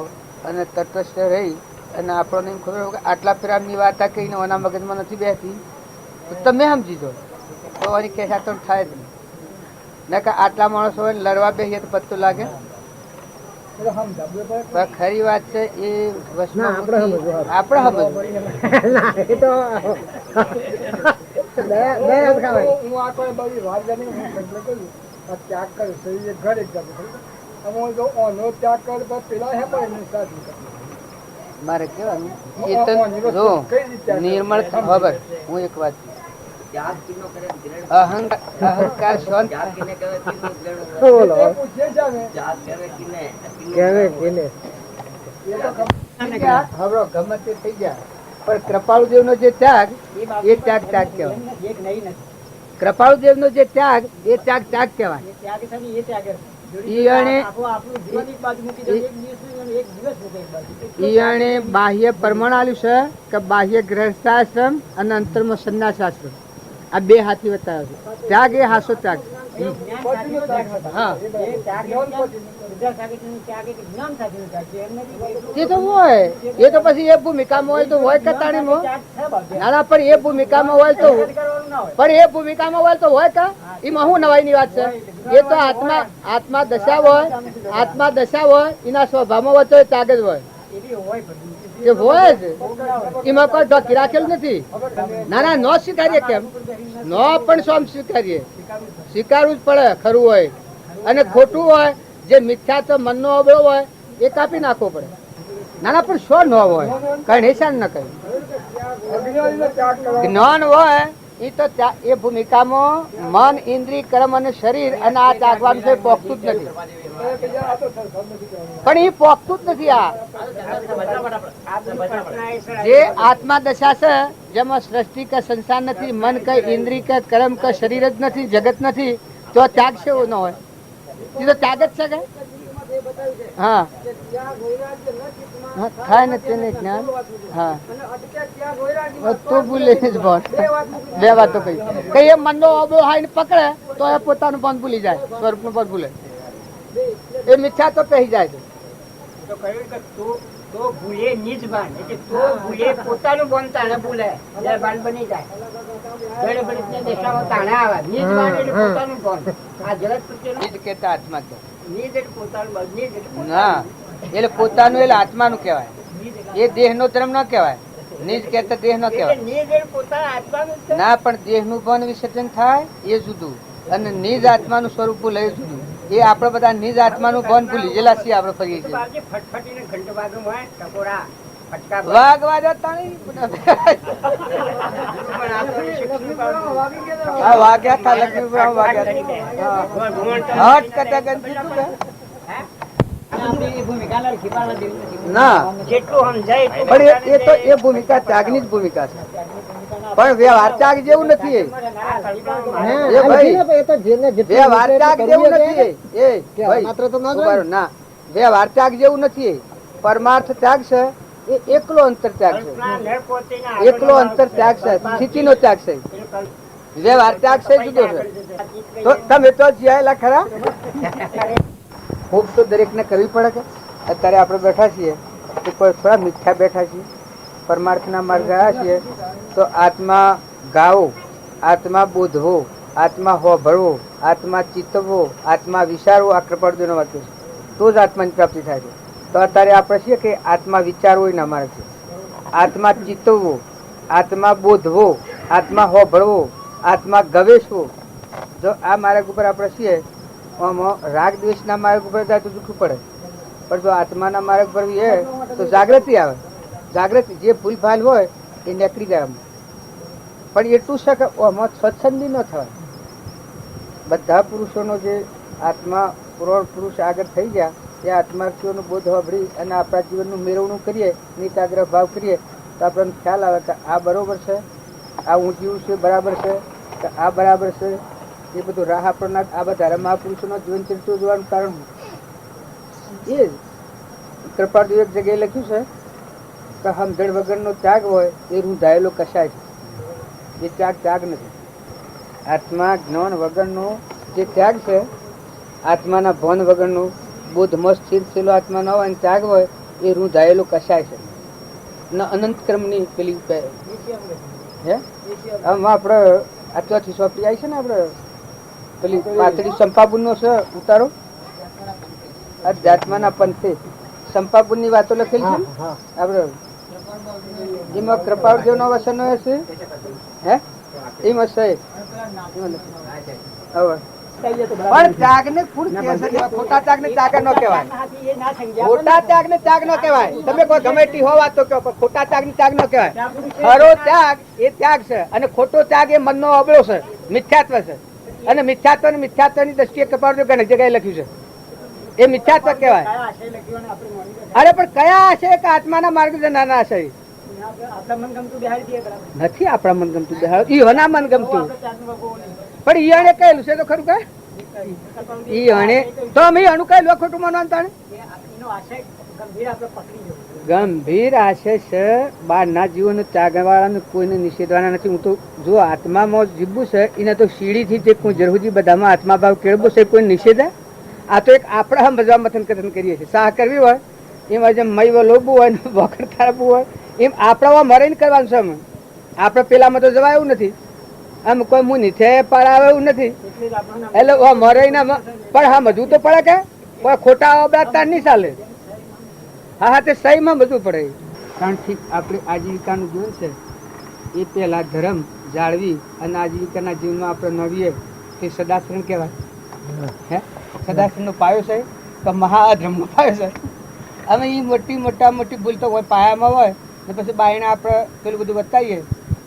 અને તટસ્થ રહી અને આપણને એમ ખબર કે આટલા પ્રેમની વાર્તા કહીને ઓના મગજમાં નથી બેસતી તો તમે સમજી દો તો એની ખેંચાતોડ થાય જ નહીં. ના કે આટલા માણસો હોય લડવા બેસીએ તો પત્તું લાગે. ખરી વાત છે એ વસ્તુ આપણે મારે કેવાનું નિર્મળ ખબર. હું એક વાત અહંકાર ગમે તે થઈ જાય પણ કૃપાળુદેવ નો જે ત્યાગ એ ત્યાગ કહેવાય. કૃપાળુદેવ નો જે ત્યાગ એ ત્યાગ કહેવાય. બાહ્ય પ્રમાણ આલ્યું છે કે બાહ્ય ગૃહસ્થાશ્રમ અને અંતરમાં સંન્યાસાશ્રમ આ બે હાથી બતાવ્યો છે. ત્યાગ એ હાસો ત્યાગ. એ તો હોય એ તો પછી એ ભૂમિકામાં હોય તો હોય કતાણીમાં નાના પણ એ ભૂમિકામાં હોય તો હોય કા એમાં શું નવાઈ ની વાત છે. એ તો આત્મા દશા હોય એના સ્વભાવમાં હોય તો ત્યાગ જ હોય. એ હોય જ એમાં કોઈ ઢોકી રાખેલું નથી. ના ન સ્વીકારીએ કેમ ન પણ સ્વમ સ્વીકારીએ. સ્વીકારવું જ પડે ખરું હોય અને ખોટું હોય જે મિથ્યાત્વ મનનો અબળો હોય એ કાપી નાખવો પડે. નાના પણ શું ન હોય કઈ નિશાન ન કહ્યું. જ્ઞાન હોય એ તો એ ભૂમિકામાં મન, ઇન્દ્રિય, કર્મ અને શરીર અને આ ત્યાગવાનું છે પોખતું જ નથી. પણ એ પોખતું જ નથી. આ જે આત્મા દશા છે જેમાં સૃષ્ટિ કે સંસાર નથી, મન કે ઇન્દ્રિય કે કર્મ કે શરીર જ નથી, જગત નથી, તો ત્યાગ છે એવું ન હોય. એ તો ત્યાગ જ છે કે હા થાય ને તેને જ્ઞાન. હા તો ભૂલે જ બોલ બે વાતો કઈ કઈ એ મનનો અબળો હાઈને પકડે તો એ પોતાનું પણ ભૂલી જાય, સ્વરૂપનું પણ ભૂલે, એ મિથ્યા તો કહી જાય છે. તો કહ્યું કે તો ભૂલે નિજ ભાન, એટલે તો ભૂલે પોતાનું ભાન તાણે ભૂલે, જ્યારે ભાન બની જાય ત્યારે બધી દેખામાં તાણે આવે. નિજ ભાન એટલે પોતાનું ભાન. આ જગત પ્રત્યેનું નિજ કહેતા આત્મા કે નિજ એટલે પોતાનું ભાન. નિજ એટલે ના, એટલે પોતાનું એટલે આત્માનું કહેવાય. એ દેહ નો ધર્મ ન કહેવાય. નિજ કહેતા દેહ ન કહેવાય. નિજ એટલે પોતાના આત્માનું જ છે. ના, પણ દેહ નું ભાન વિસર્જન થાય એ જુદું અને નિજ આત્માનું સ્વરૂપ લઈ જુદું. એ આપડે બધા નિજ આત્માનું ભાન ભૂલી ગયેલા છીએ. આપડે ફરીએ છીએ બાપજી ફટફટીને ઘંટો વાગમ હોય ટકોરા ફટકા વાઘ વાજતા નહીં. હા વાગ્યા હતા, લક્ષ્મીપુરા વાગ્યા હતા. હટ કરતા ગંજી તું કે? ના, જેટલું સમજાય એટલું પણ એ તો એ ભૂમિકા ત્યાગની જ ભૂમિકા છે. પણ વ્યવહાર ત્યાગ જેવું નથી. એ ભાઈ વ્યવહાર ત્યાગ જેવું નથી. એ ભાઈ ઉભા રહો. ના, વ્યવહાર ત્યાગ જેવું નથી. પરમાર્થ ત્યાગ છે એ એકલો અંતર ત્યાગ છે. એકલો અંતર ત્યાગ છે, સ્થિતિ નો ત્યાગ છે. વ્યવહાર ત્યાગ છે જુદો છે. તો તમે તો જીયાયેલા ખરા. ખૂબ તો દરેક ને કરવી પડે કે અત્યારે આપણે બેઠા છીએ તો કોઈ થોડા મીઠા બેઠા છીએ, પરમાર્થના માર્ગ ગયા છીએ તો આત્મા ગાવો, આત્મા બોધવો, આત્મા હોભળવો, આત્મા ચિતવવો, આત્મા વિચારવો. આ કૃપાળુજીનો વાક્ય છે. તો જ આત્માની પ્રાપ્તિ થાય છે. તો અત્યારે આપણે છીએ કે આત્મા વિચારવો એના માર્ગ છે. આત્મા ચિતવવો, આત્મા બોધવો, આત્મા હોભળવો, આત્મા ગવેશવો. જો આ માર્ગ ઉપર આપણે છીએ રાગ દ્વેષ ના માર્ગ ઉપર જાય તો દુઃખ પડે. પણ જો આત્માના માર્ગ પર તો જાગૃતિ આવે. જાગૃતિ જે ભૂલ ભાલ હોય એ નીકળી જાય. પણ એટલું છે કે સત્સંગી ન થવાય. બધા પુરુષોનો જે આત્મા પુરુષ આગળ થઈ ગયા એ આત્માર્થીઓનો બોધ વાપરી અને આપણા જીવનનું મેળવણું કરીએ, નિતાગ્રહ ભાવ કરીએ તો આપણને ખ્યાલ આવે કે આ બરોબર છે, આ હું જીવું છું બરાબર છે, કે આ બરાબર છે. એ બધું રાહ આપણના આ બધા મહાપુરુષોનો જીવન ચરિત્ર જોવાનું કારણ એ કૃપાળુ એક જગ્યાએ લખ્યું છે કે સમજણ વગરનો ત્યાગ હોય એ રૂંધાયેલો કશાય છે. એ ત્યાગ નથી. આત્મા જ્ઞાન વગરનો જે ત્યાગ છે, આત્માના ભાન વગરનો બોધમાં સ્થિર થયેલો આત્મા ન હોય અને ત્યાગ હોય એ રૂંધાયેલો કશાય છે. અનંત ક્રમની પેલી હે આમ આપણે આ ચોથી સોંપી આવી છે ને આપણે પેલી પાતળી સંપાબુન નો છે ઉતારો અધ્યાત્મના પંથે સંપાબુન ની વાતો લખેલી છે આપડે. એમાં કૃપાળુદેવ નો વસન હશે હે એમાં છે. પણ ત્યાગ ને ખોટા ત્યાગ ને ત્યાગ ન કહેવાય. ખોટા ત્યાગ ને ત્યાગ ન કહેવાય. તમે કોઈ ગમે તે હો વાત તો કહો પણ ખોટા ત્યાગ ને ત્યાગ ન કહેવાય. ખરો ત્યાગ એ ત્યાગ છે અને ખોટો ત્યાગ એ મનનો અબળો છે, મિથ્યાત્વ છે. અને મિથ્યાત્વ ને મિથ્યાત્વ ની દ્રષ્ટિએ કૃપાળુદેવ ઘણી જગ્યાએ લખ્યું છે. એ મિથ્યાત્વ કહેવાય. અરે પણ કયા આશય કે આત્માના માર્ગ નાના આશય નથી. આપણા મન ગમતું બેહાડ ઈહોના મન ગમતું પણ ઈયાણે કહેલું છે તો ખરું કે ઈયાણે તો અમે અણુ કહેલું ખોટું માનવાનું તાણે ગંભીર આશય છે. બહારના જીવન ત્યાગવાળાને કોઈને નિષેધવાના નથી. હું તો જો આત્મામાં જીવવું છે એને તો સીડીથી જે કોઈ જરૂરી બધામાં આત્મા ભાવ કેળવો છે કોઈ નિષેધ. આ તો એક આપણે સમજવા મથન કથન કરીએ છીએ. સાહ કરવી હોય એમાં જેમ મય લોબવું હોય ને વખર થાપવું હોય એમ આપણા મરીને કરવાનું છે. અમે આપણે પેલામાં તો જવા એવું નથી. આમ કોઈ મું નીચે પડાવે એવું નથી. એટલે મરાઈને પણ હા મજવું તો પડે કે કોઈ ખોટા અબડાતા નહીં ચાલે. હા હા તે સહીમાં બધું પડે. કારણ કે આપણે આજીવિકાનું જીવન છે એ પેલા ધર્મ જાળવી અને આજીવિકાના જીવનમાં આપણે નવીએ તે સદાશ્રમ કહેવાય. હે સદાશિવનો પાયો છે કે મહાધર્મનો પાયો છે. અમે એ મોટી ભૂલ તો હોય પાયામાં હોય ને પછી બાયણે આપણે પેલું બધું બતાવીએ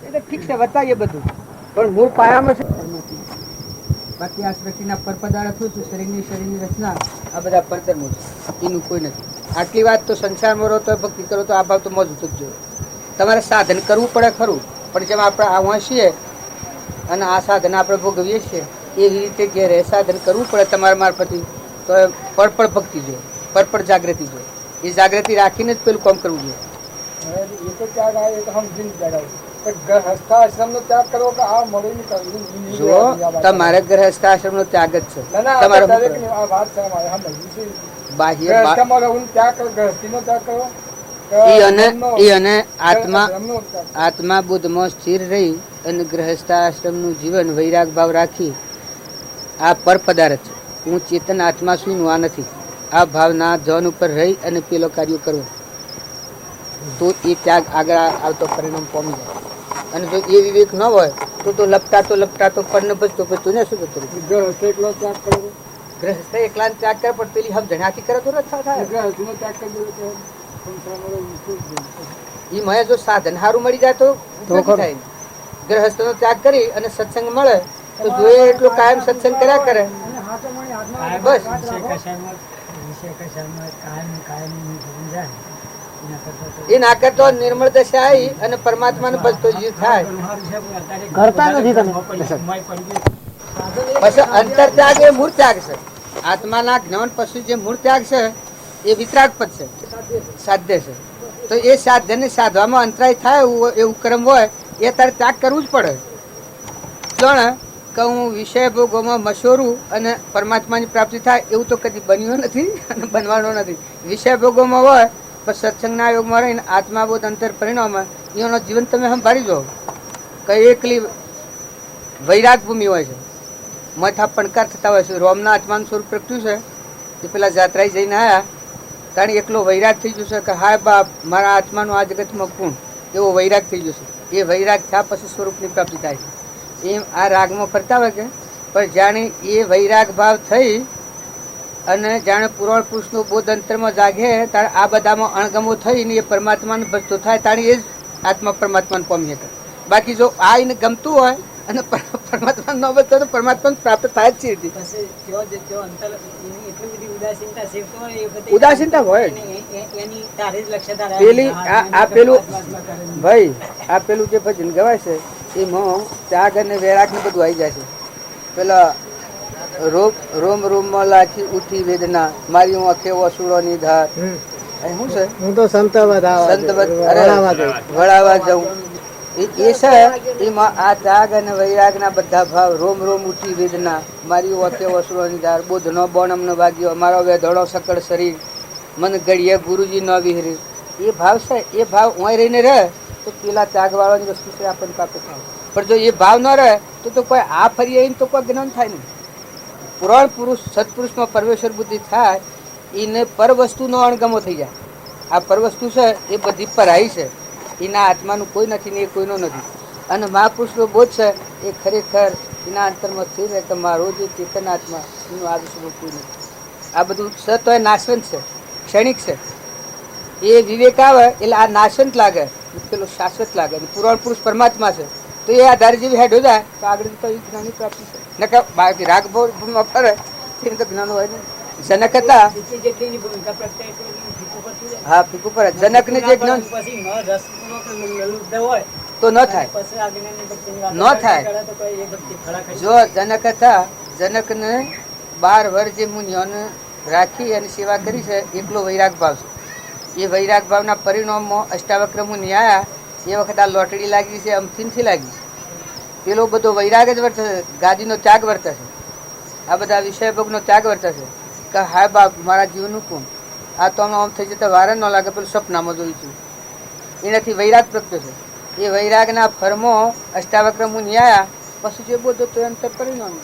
એટલે ઠીક છે બતાવીએ બધું, પણ મૂળ પાયામાં છે. બાકી આ સૃષ્ટિના પરપદાર્થ શું છે, શરીરની રચના આ બધા પરધર્મો છે, એનું કોઈ નથી. આટલી વાત તો સંસારમાં રહો તો ભક્તિ કરો તો આ ભાવ તો મજબૂત જ જોઈએ. તમારે સાધન કરવું પડે ખરું, પણ જેમ આપણે આ વાંચીએ અને આ સાધન આપણે ભોગવીએ છીએ એવી રીતે ઘેરે સાધન કરવું પડે તમારા મારફતી, તો પળ ભક્તિ જોઈએ, પળ જાગૃતિ જોઈએ. એ જાગૃતિ રાખીને જ પેલું કામ કરવું જોઈએ. એ તો ત્યાગ આવે, એ તો હમ દિન ત્યાગ આવે, પણ ગૃહસ્થાશ્રમનો ત્યાગ કરવો કે આ મળીને કરવું. જો તમારે ગૃહસ્થાશ્રમનો ત્યાગ જ છે. તમારે દરેકની આ વાત છે અમારે સમજવી છે. બાહ્ય ગૃહસ્થમાં રહેવું ત્યાગ કરો, ગૃહસ્થીનો ત્યાગ કરો. અને આત્મા બુદ્ધમાં સ્થિર રહી અને ગૃહસ્થાશ્રમનું જીવન વૈરાગ ભાવ રાખી આ પર પદાર્થ છે. હું ચેતન આત્મા છું આ નથી. આ ભાવના ધન ઉપર રહી અને પેલો કાર્ય કરવો તો એ ત્યાગ આગળ આવતો પરિણામ પામી જાય. અને જો એ વિવેક ન હોય તો લપટાતો પર ન બચતો પછી તું ને શું જતું રહ્યું. ગૃહસ્થ એકલો ત્યાગ કરવો, ગ્રહસ્થ એકલા ત્યાગ કરે પણ પેલી હમ જણાથી કરે તો થાય. ગૃહસ્થનો ત્યાગ કરી દેવો એ મને જો સાધન સારું મળી જાય તો થાય. ગ્રહસ્થ નો ત્યાગ કરી અને સત્સંગ મળે તો જોઈએ એટલું કાયમ સત્સંગ કર્યા કરે બસ. એ ના કરતો નિર્મળ દશા આવી અને પરમાત્માને ભજતો જીવ થાય. પછી અંતર ત્યાગ એ મૂળ ત્યાગ છે. આત્માના જ્ઞાન પછી જે મૂળ ત્યાગ છે એ વિતરાગ પદ છે, સાધ્ય છે. તો એ સાધ્યને સાધવામાં અંતરાય થાય એવું કર્મ હોય એ તારે ત્યાગ કરવું જ પડે. જાણે કે હું વિષય ભોગોમાં મશોરું અને પરમાત્માની પ્રાપ્તિ થાય એવું તો કદી બન્યું નથી અને બનવાનો નથી. વિષય ભોગોમાં હોય પણ સત્સંગના યોગમાં રહીને આત્માબોધ અંતર પરિણામમાં એનો જીવન તમે સંભાળી જાઓ કે એકલી વૈરાગ ભૂમિ હોય છે, માથા પણકાર થતા હોય છે. રોમના આત્માનું સ્વરૂપ પ્રગટ્યું છે કે પેલા જાત્રાએ જઈને આવ્યા તાણે એકલો વૈરાગ થઈ જશે કે હાય બાપ મારા આત્માનું આ જગતમાં કોણ, એવો વૈરાગ થઈ જશે. એ વૈરાગ થયા પછી સ્વરૂપની પ્રાપ્તિ થાય છે. એમ આ રાગમાં ફરતા હોય કે પણ જાણે એ વૈરાગ ભાવ થઈ અને જાણે પુરાણ પુરુષનો બોધ અંતરમાં જાગે ત્યારે આ બધામાં અણગમો થઈને એ પરમાત્માને ભજતો થાય તાણે એ જ આત્મા પરમાત્માને પામી શકે. બાકી જો આ એને ગમતું હોય અને પરમાત્મા ન બચતો તો પરમાત્મા પ્રાપ્ત થાય જ છે. ઉદાસીનતા હોય પેલી આ પેલું ભાઈ આ પેલું જે ભજન ગવાય છે એમાં ત્યાગ અને વૈરાગ ને બધું આવી જાય છે. પેલા રોમ રોમમાં લાખી ઉઠી વેદના મારી આંખે વસુડો ની ધાર શું છે હું તો સંત વળાવા જાઉં એ છે. એમાં આ ત્યાગ અને વૈરાગ ના બધા ભાવ રોમ રોમ ઉઠી વેદના મારી આંખે વસુડો ની ધાર બોધ નો બોણમ નો વાગ્યો મારો વેધડો સકળ શરીર મન ઘડીએ ગુરુજી ન વિહરી. એ ભાવ છે એ ભાવ ઓય રહીને રહે તો પેલા ત્યાગ વાળાની વસ્તુ છે આપણને પ્રાપ્ત થાય. પણ જો એ ભાવ ન રહે તો કોઈ આ ફરી આવીને તો કોઈ જ્ઞાન થાય નહીં. પુરાણ પુરુષ સત્પુરુષમાં પરમેશ્વર બુદ્ધિ થાય એને પર વસ્તુનો અણગમો થઈ જાય. આ પર વસ્તુ છે એ બધી પરાઈ છે, એના આત્માનું કોઈ નથી ને એ કોઈનો નથી. અને મહાપુરુષનો બોધ છે એ ખરેખર એના અંતરમાં થઈ રહે કે મારો જે ચેતન આત્મા એનું આ વિષયમાં કોઈ નથી. આ બધું છે તો એ નાશવંત છે, ક્ષણિક છે. એ વિવેક આવે એટલે આ નાશવંત લાગે, પેલું શાશ્વત લાગે. પુરાણ પુરુષ પરમાત્મા છે તો એ આધારે જેવી હેડ હો જાય તો આગળ તો એ જ્ઞાનની પ્રાપ્તિ છે. ન કે બાકી રાગ ભાવમાં ફરે એને તો જ્ઞાન હોય નહીં. જનક હતા હા ફીકું પર જનક ને જે જ્ઞાન તો ન થાય જો જનક હતા જનક ને 12 વર્ષ જે મુનિઓને રાખી અને સેવા કરી છે એટલો વૈરાગ ભાવ છે. એ વૈરાગ ભાવના પરિણામમાં અષ્ટાવક્ર મુનિ આયા એ વખત આ લોટડી લાગી છે અમથી નથી લાગી. પેલો બધો વૈરાગ જ વર્તે છે, ગાદીનો ત્યાગ વર્તે છે, આ બધા વિષય ભોગનો ત્યાગ વર્તે છે કે હા બાપ મારા જીવનું કોણ આ તો આમ થઈ જતા વાર ન લાગે પેલું સપનામાં જોયું છું. એનાથી વૈરાગ પ્રગટ્યો છે. એ વૈરાગના ફરમો અષ્ટાવક્ર મુનિ આયા પછી જે બોધો તો અંતર પરિણામ.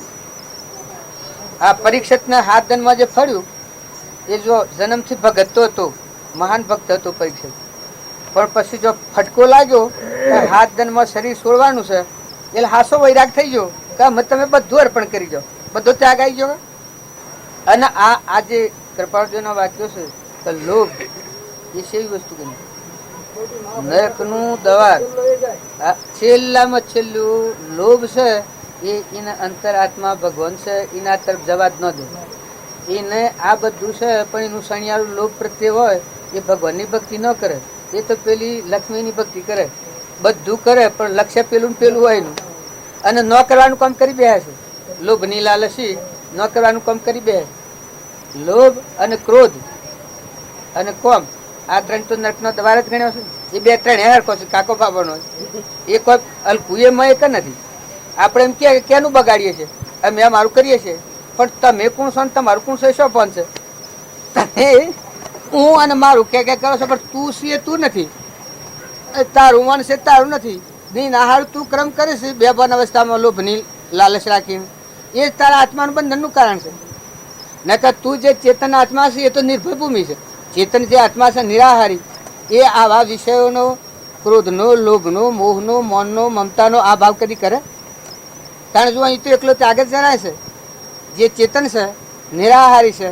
આ પરીક્ષિતના હાથ ધનમાં જે ફર્યું એ જો જન્મથી ભગત હતો, મહાન ભક્ત હતો પરીક્ષિત, પણ પછી જો ફટકો લાગ્યો હાથ ધનમાં શરીર છોડવાનું છે એટલે હાસો વૈરાગ થઈ ગયો કે તમે બધું અર્પણ કરી જાઓ, બધો ત્યાગ આવી ગયો. અને આ જે કૃપાળુજીના વાક્યો છે કે લોભ એ સેવી વસ્તુ કરી નરકનું દ્વાર છેલ્લામાં છેલ્લું લોભ છે એ એના અંતરાત્મા ભગવાન છે એના તરફ જવા જ ન દે. એને આ બધું છે પણ એનું શણિયાળું લોભ પ્રત્યે હોય એ ભગવાનની ભક્તિ ન કરે. એ તો પેલી લક્ષ્મીની ભક્તિ કરે, બધું કરે પણ લક્ષ્ય પેલું હોય એનું અને ન કરવાનું કામ કરી બે છે. લોભની લાલસી ન કરવાનું કામ કરી બે. લોભ અને ક્રોધ અને કોમ આ ત્રણ તો નરકનો દ્વાર જ ગણ્યો છે. એ બે ત્રણ હેરકો છે કાકો બાબાનો. એ કોઈ અલકુએ એક નથી. આપણે એમ કે કેનું બગાડીએ છીએ, અમે મારું કરીએ છીએ પણ તમે કોણ છો ને તમારું કોણ છે શું પણ છે. તમે હું અને મારું કે કરો છો પણ તું છે તું નથી, તારું મન છે તારું નથી. નહીં આહાર તું ક્રમ કરે છે બે પણ અવસ્થામાં લોભની લાલચ રાખીને. એ તારા આત્માનું બંધનનું કારણ છે. નકર તું જે ચેતન આત્મા છે એ તો નિર્ભય ભૂમિ છે. ચેતન જે આત્મા છે નિરાહારી એ આવા વિષયોનો ક્રોધનો લોભનો મોહનો મૌનનો મમતાનો આ ભાવ કદી કરે? કારણ જો અહીં તો એકલો ત્યાગ જ જણાય છે. જે ચેતન છે નિરાહારી છે,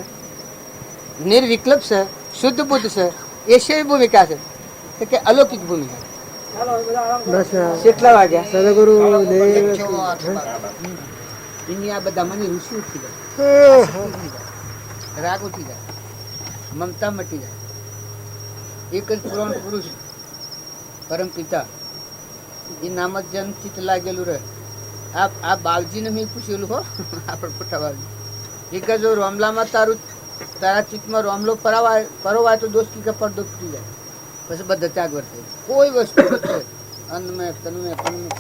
નિર્વિકલ્પ છે, શુદ્ધ બુદ્ધ છે, એ શેવી ભૂમિકા છે કે અલૌકિક ભૂમિકા. કેટલા વાગ્યા? સદગુરુ એની આ બધા મને ઋષિ ઉઠી જાય, રાગ ઉઠી જાય, મમતા મટી જાય. એક જ પુરાણ પુરુષ પરમ પિતા એ નામ જ જન ચિત્ત લાગેલું રહે. આ બાવજીને મેં પૂછેલું હો આપણે મોટા બાવજી એ કે જો રોમલામાં તારા ચિત્તમાં રોમલો પરોવાય તો દોસ્ત કી કપડ દો તૂટી જાય. પછી બધા ત્યાગ વર્તે. કોઈ વસ્તુ અન્નમય તન્મય પન્મય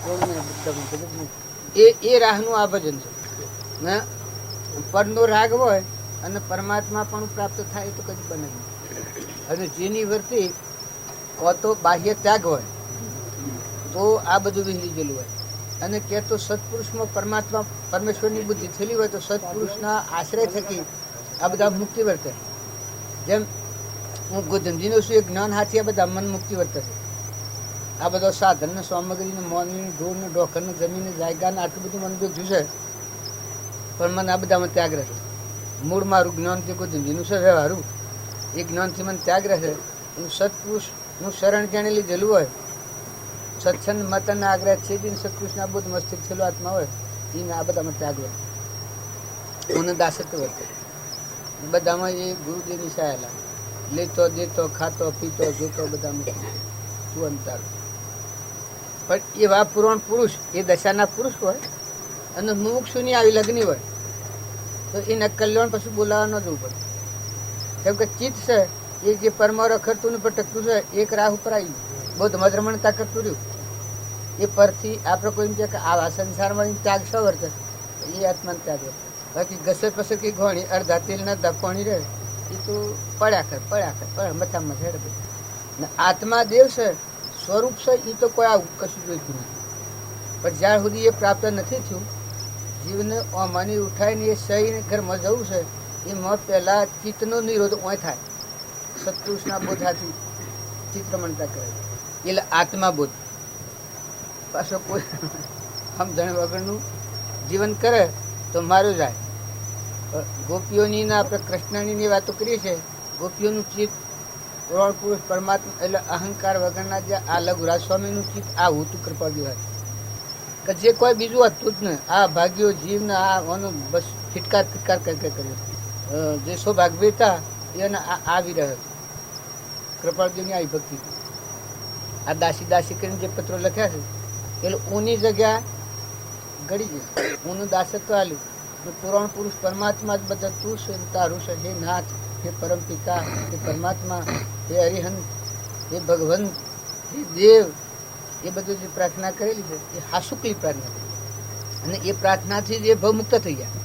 એ રાહનું આ ભજન છે ને. પરનો રાગ હોય અને પરમાત્મા પણ પ્રાપ્ત થાય તો કદી બને નહીં. અને જેની વર્તે તો બાહ્ય ત્યાગ હોય તો આ બધું વિહરી ગયેલું હોય. અને કે તો સત્પુરુષમાં પરમાત્મા પરમેશ્વરની બુદ્ધિ થયેલી હોય તો સત્પુરુષના આશ્રય થકી આ બધા મુક્તિ વર્તે. જેમ હું ગોધમજીનું છું એ જ્ઞાન હાથી આ બધા મન મુક્તિ વર્તે છે. આ બધો સાધનને સામગ્રીને મોનની ઢોરને ડોકરને જમીનને જાયગાને આટલું બધું મન ભેગું છે પણ મને આ બધામાં ત્યાગ રહે. મૂળ મારું જ્ઞાન તે ગોધમજીનું છે વ્યવહારું એ જ્ઞાનથી મને ત્યાગ રહે. હું સત્પુરુષનું શરણ જેણે લીધેલું હોય, સત્સંગ મતન આગ્રહ છે દિન સત્પુરુષના બુદ્ધ મસ્તિષ્ક થયેલો આત્મા હોય એને આ બધામાં ત્યાગ હોય. હું દાસત્વ વર્તે બધામાં એ ગુરુજી નિશાયેલા લેતો દેતો ખાતો પીતો જોતો બધામાં તું અંતર. પણ એવા પુરાણ પુરુષ એ દશાના પુરુષ હોય અને મુમુક્ષુની આવી લગ્ની હોય તો એને કલ્યાણ પછી બોલાવવા ન જવું પડે. કેમ કે ચિત્ત છે એ જે પરમાર અખરતું ને ભટકતું છે એક રાહ ઉપર આવી બૌદ્ધ મધ્રમણતા કરતું રહ્યું. એ પરથી આપણે કોઈ કે આવા સંસારમાં ત્યાગ શો વર્તે એ આત્માને ત્યાગ વર્તે. બાકી ઘસે પસે કઈ ઘોણી અડધા તેલના ધકોણી રહે એ તો પડ્યા કર મથામાં હેડ. ને આત્મા દેવ છે સ્વરૂપ છે એ તો કોઈ આવું કશું જોઈતું નથી. પણ જ્યાં સુધી એ પ્રાપ્ત નથી થયું જીવને ઓમાની ઉઠાઈને એ સહીને ઘરમાં જવું છે એમાં પહેલાં ચિત્તનો નિરોધ ઓય થાય. સત્પુરુષના બોધાથી ચિત્રમણતા કરે એટલે આત્મા બોધ. પાછો કોઈ સમજણ વગરનું જીવન કરે તો મારું જાય. ગોપીઓની ને આપણે કૃષ્ણની વાતો કરીએ છીએ. ગોપીઓનું ચિત્ત પુરાણ પુરુષ પરમાત્મા એટલે અહંકાર વગરના જે આ લઘુરાજ સ્વામીનું ચિત્ત આવું હતું કૃપાજી વાત કે જે કોઈ બીજું હતું જ ને આ ભાગ્યો જીવને આ બસ ફિટકાર કર્યો. જે સૌભાગ્ય હતા એને આવી રહ્યો હતો. કૃપાળજીની આવી ભક્તિ. આ દાસી કરીને જે પત્રો લખ્યા છે એટલે ઊની જગ્યા ગળી ગઈ. ઊનું દાસત્વ આલ્યું. પુરાણ પુરુષ પરમાત્મા જ બધા તું છે તારું છે. હે નાથ, હે પરમ પિતા, હે પરમાત્મા, હે હરિહંત, હે ભગવંત, હે દેવ એ બધું જે પ્રાર્થના કરેલી છે એ હાસુકલી પ્રાર્થના કરી. અને એ પ્રાર્થનાથી જે ભવમુક્ત થઈ ગયા.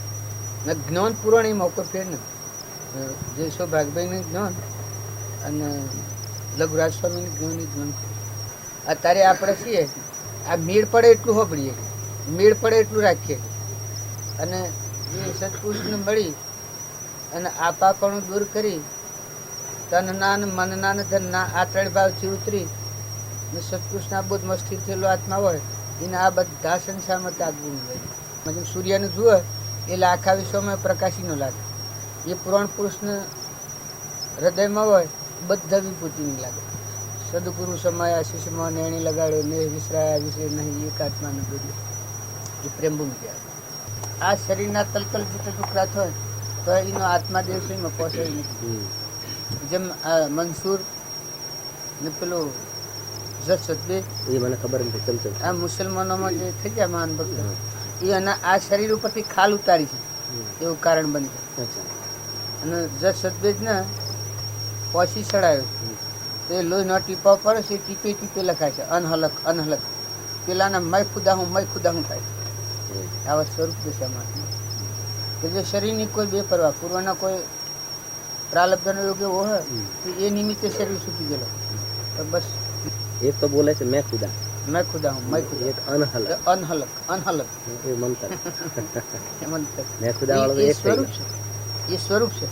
જ્ઞાન પુરાણ એ મોકો ફેર નથી. જે સૌભાગભાઈનું જ્ઞાન અને લઘુરાજ સ્વામીનું જ્ઞાન અત્યારે આપણે છીએ આ મેળ પડે એટલું હોપડીએ, મેળ પડે એટલું રાખીએ. અને એ સત્પુરુષને મળી અને આપાપણું દૂર કરી તનના ને મનના ને ધનના આ ત્રણ ભાવથી ઉતરી ને સત્પુરુષના બુદ્ધ મસ્તી થયેલો આત્મા હોય એને આ બધા સંસારમાં ત્યાગવું હોય. સૂર્યને જુએ એટલે આખા વિશ્વમાં પ્રકાશી ન લાગે. એ પુરાણ પુરુષને હૃદયમાં હોય બધા વિભૂતિની લાગે. સદગુરુ સમાયા શિષ્યમાં નેણી લગાડ્યો ને વિસરાયા વિસરે નહીં એકાત્માને દોર્યો. એ પ્રેમભૂમિ કહેવાય. આ શરીરના તલતલ જેટલા ટુકડા થાય તો એનો આત્મા દેવ છે એમાં પહોંચે નથી. જેમ આ મંસૂર ને પેલો જજ સદબે એ મને ખબર નથી. ચમચમ આ મુસલમાનોમાં જે થઈ ગયા મહાન ભક્ત એ એના આ શરીર ઉપરથી ખાલ ઉતારી છે એવું કારણ બની જાય. અને જજ સદબેજ ને પોસી ચડાયો તો એ લોહીનો ટીપા પર છે ટીપે ટીપે લખાય છે અનહલક અનહલક. પેલાના મય ખુદા હું થાય આવા સ્વરૂપ દશામાં કે જે શરીરની કોઈ બેપરવા પૂર્વના કોઈ પ્રાલબ્ધનો યોગ એવો હોય તો એ નિમિત્તે શરીર સૂકી ગયેલો. તો બસ એક તો બોલે છે મેં ખુદા मैं खुदा हूँ मैं खुदा એક અનહલ अनहलक अनहलक એ મંતર એ મંતર મેં ખુદા વાળો એ એક થઈ સ્વરૂપ છે. એ સ્વરૂપ છે.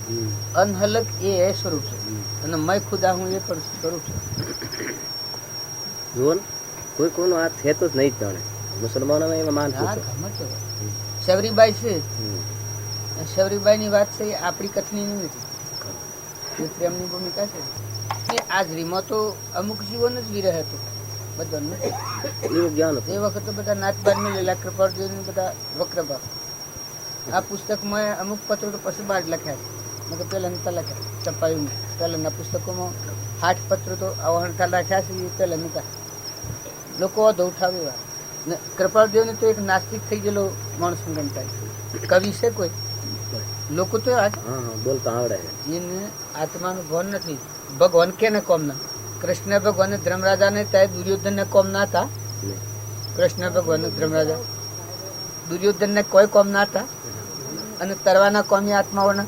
અનહલક એ સ્વરૂપ છે અને मैं खुदा हूँ એ પણ સ્વરૂપ છે. જુઓ ને કોઈ કોઈનો આ થતો જ નહીં જ જાણે. મુસલમાનોમાં એમાં માન હા પૂછો. ગમે તે હોય. શબરીબાઈ છે શબરીબાઈની વાત છે એ આપણી કથનીની નથી. એ પ્રેમની ભૂમિકા છે. એ હાજરીમાં તો અમુક જીવન જ વિરહ હતું બધાનું નથી. એવું જ્ઞાન હતું. એ વખતે બધા નાચબાજની લીલા કૃપાળજીની બધા વક્રભાવ. આ પુસ્તકમાં અમુક પત્રો તો પછી બહાર લખ્યા છે. મેં પહેલાં નતા લખ્યા છપાયું પહેલાંના પુસ્તકોમાં 8 પત્રો તો આવણતા લખ્યા છે. એ પહેલાં નતા લોકો વધુ ઉઠાવ્યા. ને કૃપાળદેવને તો એક નાસ્તિક થઈ ગયેલો માણસ ગણતા. કવિ છે કોઈ લોકો તો આ હા હા બોલતા આવડે છે. એને આત્માનું ભાન નથી. ભગવાન કેને કોમના કૃષ્ણ ભગવાન ધર્મરાજાને ત્યાં દુર્યોધનને કોમ ના હતા. કૃષ્ણ ભગવાન ધર્મરાજા દુર્યોધનને કોઈ કોમ ના હતા અને તરવાના કોમી આત્માઓના.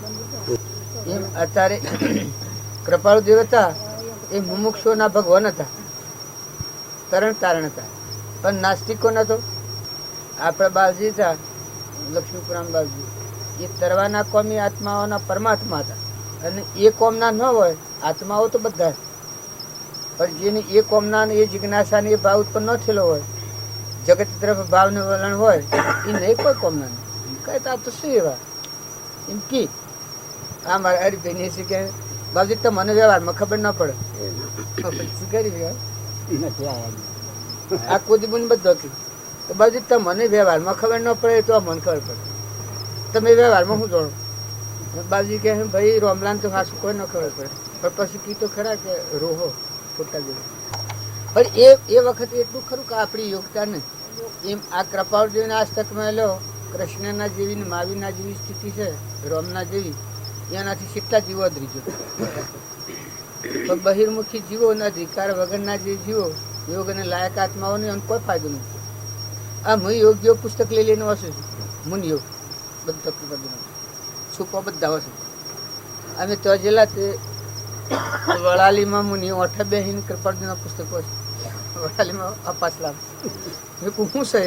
એમ અત્યારે કૃપાળુ દેવ હતા એ મુમુક્ષોના ભગવાન હતા, તરણ તારણ હતા. પણ નાસ્તિકો નતો. આપણા બાલજી હતા લક્ષ્મીપુરામ બાલજી એ તરવાના કોમી આત્માઓના પરમાત્મા હતા. અને એ કોમના ન હોય આત્માઓ તો બધા જ. પણ જેને એ કોમના એ જિજ્ઞાસા એ ભાવ ઉત્પન્ન ન થયેલો હોય જગત તરફ ભાવને વલણ હોય એ નહીં કોઈ કોમના નહીં કહેતા તો શું એવા એમ કે આ મારા હરિભાઈ છે કે બાબજી તો મને વ્યવહારમાં ખબર ન પડે શું કરી આ કુદબુન બધો કે તો બાબજી તો મને વ્યવહારમાં ખબર ન પડે તો મને ખબર પડે તમે વ્યવહારમાં શું જોડો. બાબજી કહે ભાઈ રોમલાન તો ખાસું કોઈ ન ખબર પડે પણ પછી કી તો ખરા કે રોહો ખોટા જેવું. પણ એ વખતે એટલું ખરું કે આપણી યોગતા ને એમ આ કૃપાળજીના અષ્ટકમાં લો કૃષ્ણના જેવી ને મહાવીરના જેવી સ્થિતિ છે રોમના જેવી એનાથી કેટલા જીવો અધરી ગયો. પણ બહિર્મુખી જીવો અને અધિકાર વગરના જે જીવો યોગ અને લાયક આત્માઓને એનો કોઈ ફાયદો નથી. આ હું યોગ્ય પુસ્તક લઈ લઈને વાંચું છું. મુન યોગ બધા છુપા બધા વાંચું. અમે તો જેલા તે વડાલીમાં મુનિ ઓઠે બેહીને કૃપાળજીના પુસ્તક વાંચું. વડાલીમાં અપાસલામ હું છે